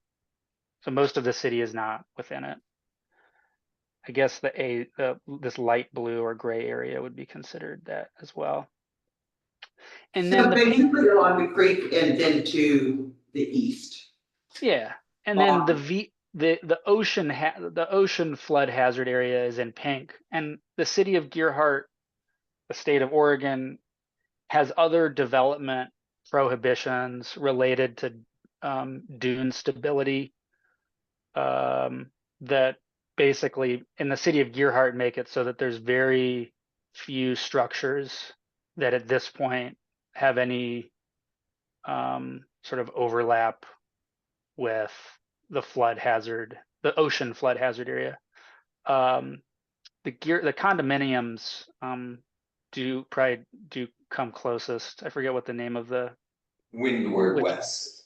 So most of the city is not within it. I guess this light blue or gray area would be considered that as well. And So then the pink, basically along the creek and then to the east. yeah. And then the ocean flood hazard area is in pink. And the city of Gearhart, the state of Oregon, has other development prohibitions related to dune stability that basically in the city of Gearhart make it so that there's very few structures that at this point have any sort of overlap with the flood hazard, the ocean flood hazard area. The condominiums do come closest. I forget what the name of the Windward west.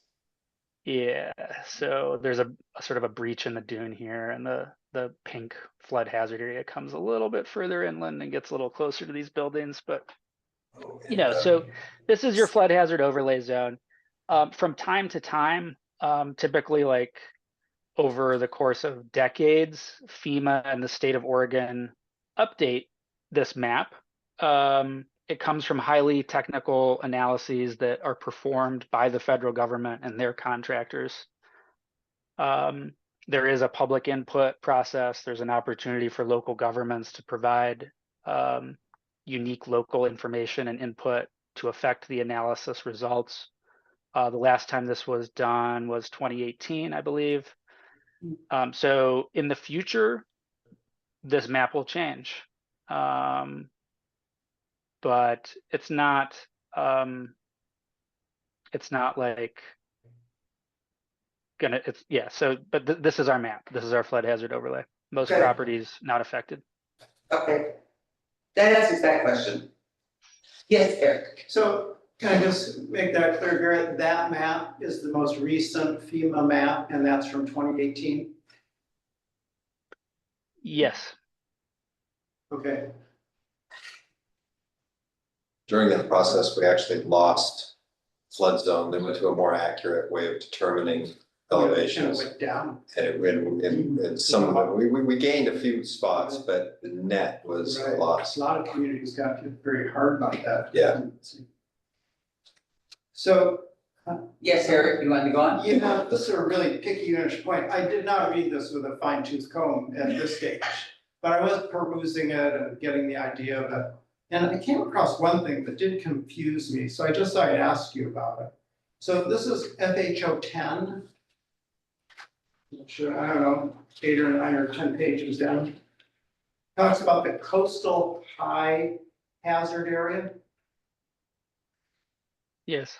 Yeah, so there's a sort of a breach in the dune here, and the pink flood hazard area comes a little bit further inland and gets a little closer to these buildings. But so this is your flood hazard overlay zone. From time to time, typically like over the course of decades, FEMA and the state of Oregon update this map. It comes from highly technical analyses that are performed by the federal government and their contractors. There is a public input process. There's an opportunity for local governments to provide unique local information and input to affect the analysis results. The last time this was done was 2018, I believe. So in the future, this map will change. But it's not like but this is our map. This is our flood hazard overlay. Most Okay. properties not affected. Okay. That answers that question. Yes, Eric. So can I just make that clear, Garrett? That map is the most recent FEMA map, and that's from 2018? Yes. Okay. During that process, we actually lost flood zone, then went to a more accurate way of determining elevations. And it went down. And it went in some of them, we gained a few spots, but the net was a Right. loss. A lot of communities got hit very hard about that. Yeah. So, Yes, Eric, you want to go on? this is a really picky-ish point. I did not read this with a fine-tooth comb at this stage, but I was perusing it and getting the idea of it. And I came across one thing that did confuse me, so I just thought I'd ask you about it. So this is FHO 10. Which, I don't know, 8 or 9 or 10 pages down. Talks about the coastal high hazard area. Yes.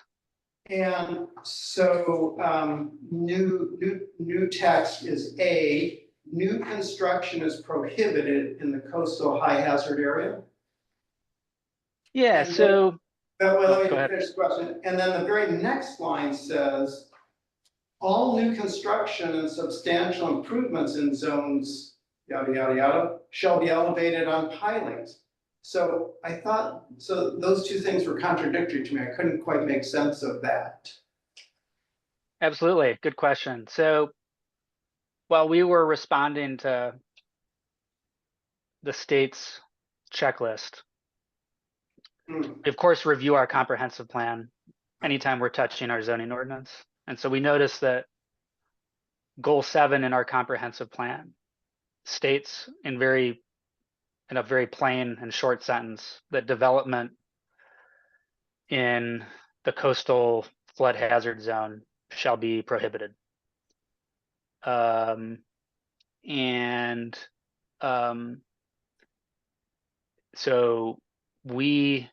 And so, new text is A, new construction is prohibited in the coastal high hazard area. Yeah. And So let go me ahead. finish the question. And then the very next line says, all new construction and substantial improvements in zones, yada, yada, yada, shall be elevated on pilings. So I thought, so those two things were contradictory to me. I couldn't quite make sense of that. Absolutely. Good question. So while we were responding to the state's checklist, we of course review our comprehensive plan anytime we're touching our zoning ordinance. And so we noticed that goal 7 in our comprehensive plan states in a very plain and short sentence that development in the coastal flood hazard zone shall be prohibited. so we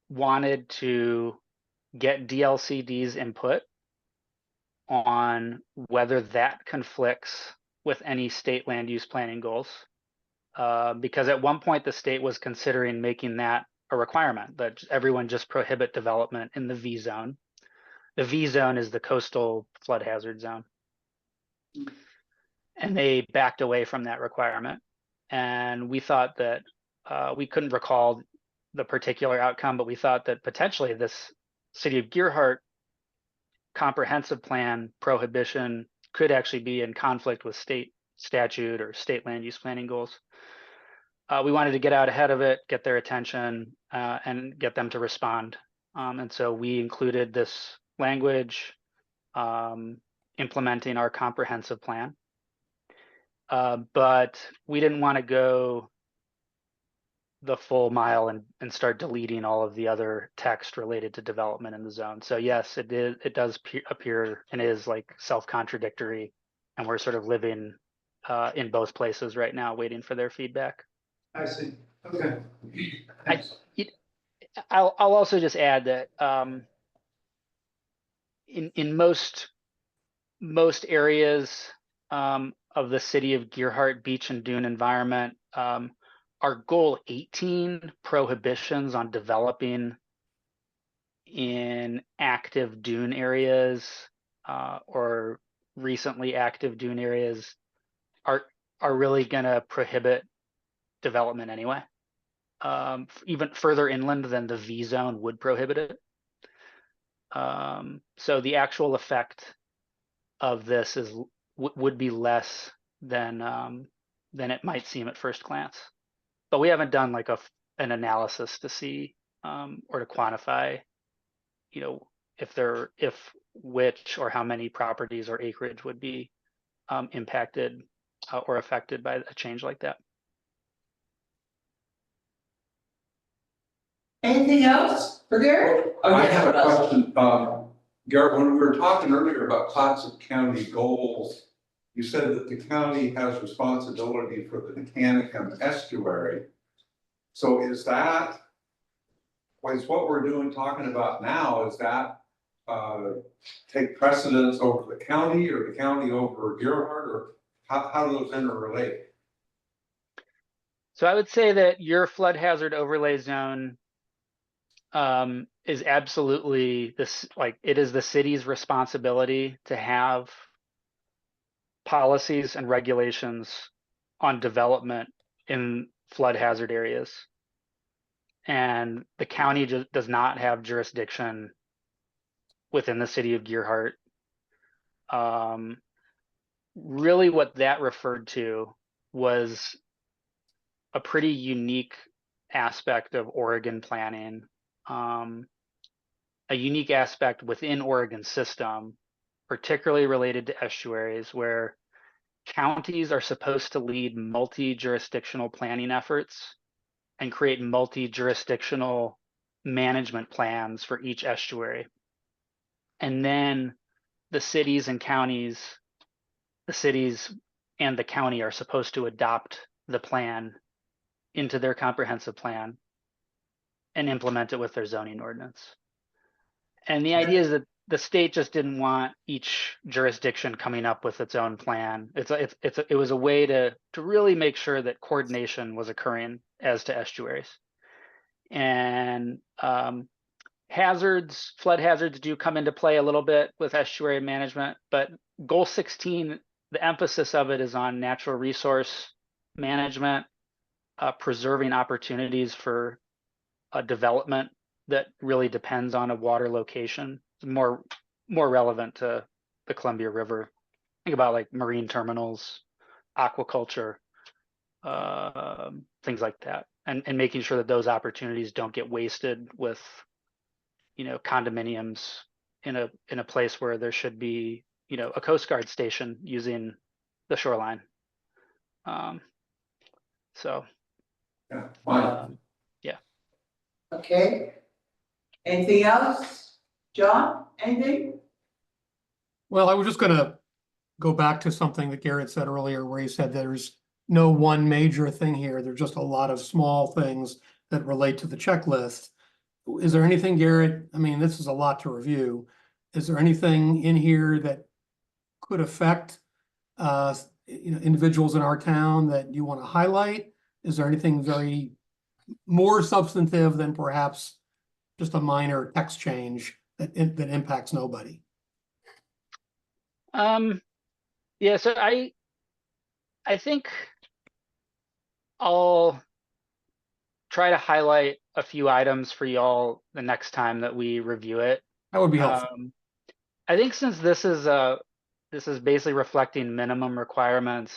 wanted to get DLCD's input on whether that conflicts with any state land use planning goals. Because at one point the state was considering making that a requirement, that everyone just prohibit development in the V zone. The V zone is the coastal flood hazard zone. And they backed away from that requirement. And we thought that we couldn't recall the particular outcome, but we thought that potentially this City of Gearhart comprehensive plan prohibition could actually be in conflict with state statute or state land use planning goals. We wanted to get out ahead of it, get their attention, and get them to respond. And so we included this language implementing our comprehensive plan. But we didn't want to go the full mile and start deleting all of the other text related to development in the zone. So yes, it does appear and is like self-contradictory, and we're sort of living in both places right now, waiting for their feedback. I see, okay. Thanks. I'll also just add that in most areas of the City of Gearhart beach and dune environment, our goal 18 prohibitions on developing in active dune areas or recently active dune areas are really going to prohibit development anyway. Even further inland than the V zone would prohibit it. So the actual effect of this would be less than it might seem at first glance. But we haven't done like an analysis to see or to quantify, if which or how many properties or acreage would be impacted or affected by a change like that. Anything else for Garrett? I have a question, Garrett, when we were talking earlier about Clatsop County goals, you said that the county has responsibility for the Mechanicsburg estuary. So is what we're talking about now, is that take precedence over the county or the county over Gearhart, or how do those interrelate? So I would say that your flood hazard overlay zone is absolutely it is the city's responsibility to have policies and regulations on development in flood hazard areas. And the county just does not have jurisdiction within the City of Gearhart. Really what that referred to was a pretty unique aspect of Oregon planning, a unique aspect within Oregon's system, particularly related to estuaries, where counties are supposed to lead multi-jurisdictional planning efforts and create multi-jurisdictional management plans for each estuary. And then the cities and counties, the cities and the county are supposed to adopt the plan into their comprehensive plan and implement it with their zoning ordinance. And the idea is that the state just didn't want each jurisdiction coming up with its own plan. It was a way to really make sure that coordination was occurring as to estuaries. And flood hazards do come into play a little bit with estuary management, but goal 16, the emphasis of it is on natural resource management, preserving opportunities for development that really depends on a water location. It's more relevant to the Columbia River. Think about like marine terminals, aquaculture, things like that, and making sure that those opportunities don't get wasted with, condominiums in a place where there should be, a Coast Guard station using the shoreline. Yeah, fine. Yeah. Okay. Anything else? John, anything? Well, I was just gonna go back to something that Garrett said earlier, where he said there's no one major thing here. There's just a lot of small things that relate to the checklist. Is there anything, Garrett? I mean, this is a lot to review. Is there anything in here that could affect individuals in our town that you want to highlight? Is there anything very more substantive than perhaps just a minor text change that impacts nobody? Yeah, so I think I'll try to highlight a few items for y'all the next time that we review it. That would be helpful. I think since this is basically reflecting minimum requirements,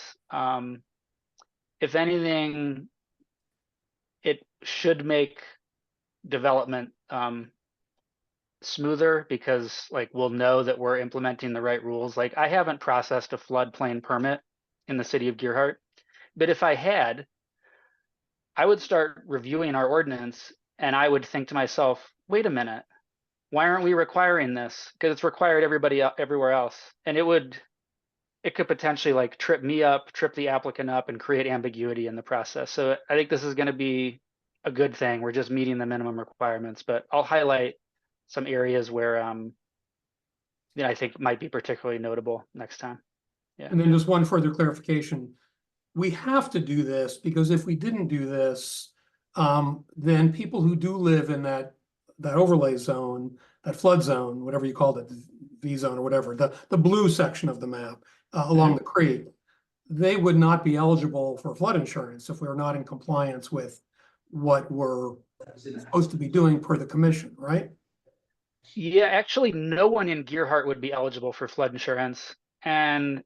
if anything, it should make development smoother, because like we'll know that we're implementing the right rules. Like I haven't processed a floodplain permit in the city of Gearhart, but if I had, I would start reviewing our ordinance and I would think to myself, wait a minute, why aren't we requiring this? Because it's required everywhere else. And it could potentially like trip me up, trip the applicant up, and create ambiguity in the process. So I think this is going to be a good thing. We're just meeting the minimum requirements, but I'll highlight some areas where I think might be particularly notable next time. Yeah. And then just one further clarification. We have to do this because if we didn't do this, then people who do live in that overlay zone, that flood zone, whatever you called it, V zone or whatever, the blue section of the map along the creek, they would not be eligible for flood insurance if we were not in compliance with what we're supposed to be doing per the commission, right? Yeah, actually, no one in Gearhart would be eligible for flood insurance, and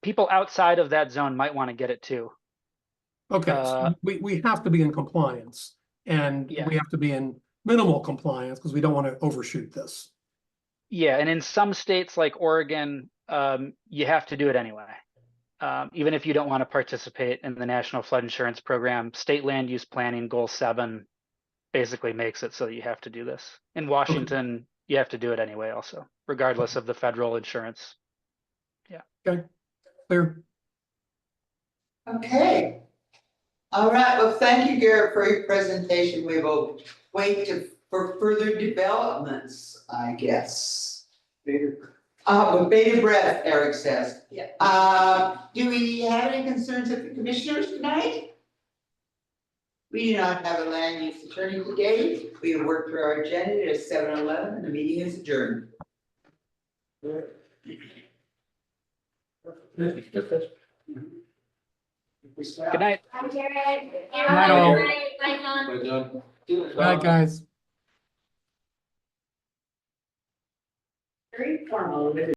people outside of that zone might want to get it too. Okay, so we have to be in compliance, and Yeah. we have to be in minimal compliance because we don't want to overshoot this. Yeah, and in some states like Oregon, you have to do it anyway. Even if you don't want to participate in the National Flood Insurance Program, State Land Use Planning Goal 7 basically makes it so that you have to do this. In Washington, you have to do it anyway also, regardless of the federal insurance. Yeah. Okay, clear. Okay. All right, well, thank you, Garrett, for your presentation. We will wait for further developments, I guess. With bated breath, Eric says. Yeah. Do we have any concerns of the commissioners tonight? We do not have a land use attorney today. We have worked through our agenda. It is 7:11 and the meeting is adjourned. Good night. Hi, Jared. Night, all. Bye, John. Good night, guys. Very formal.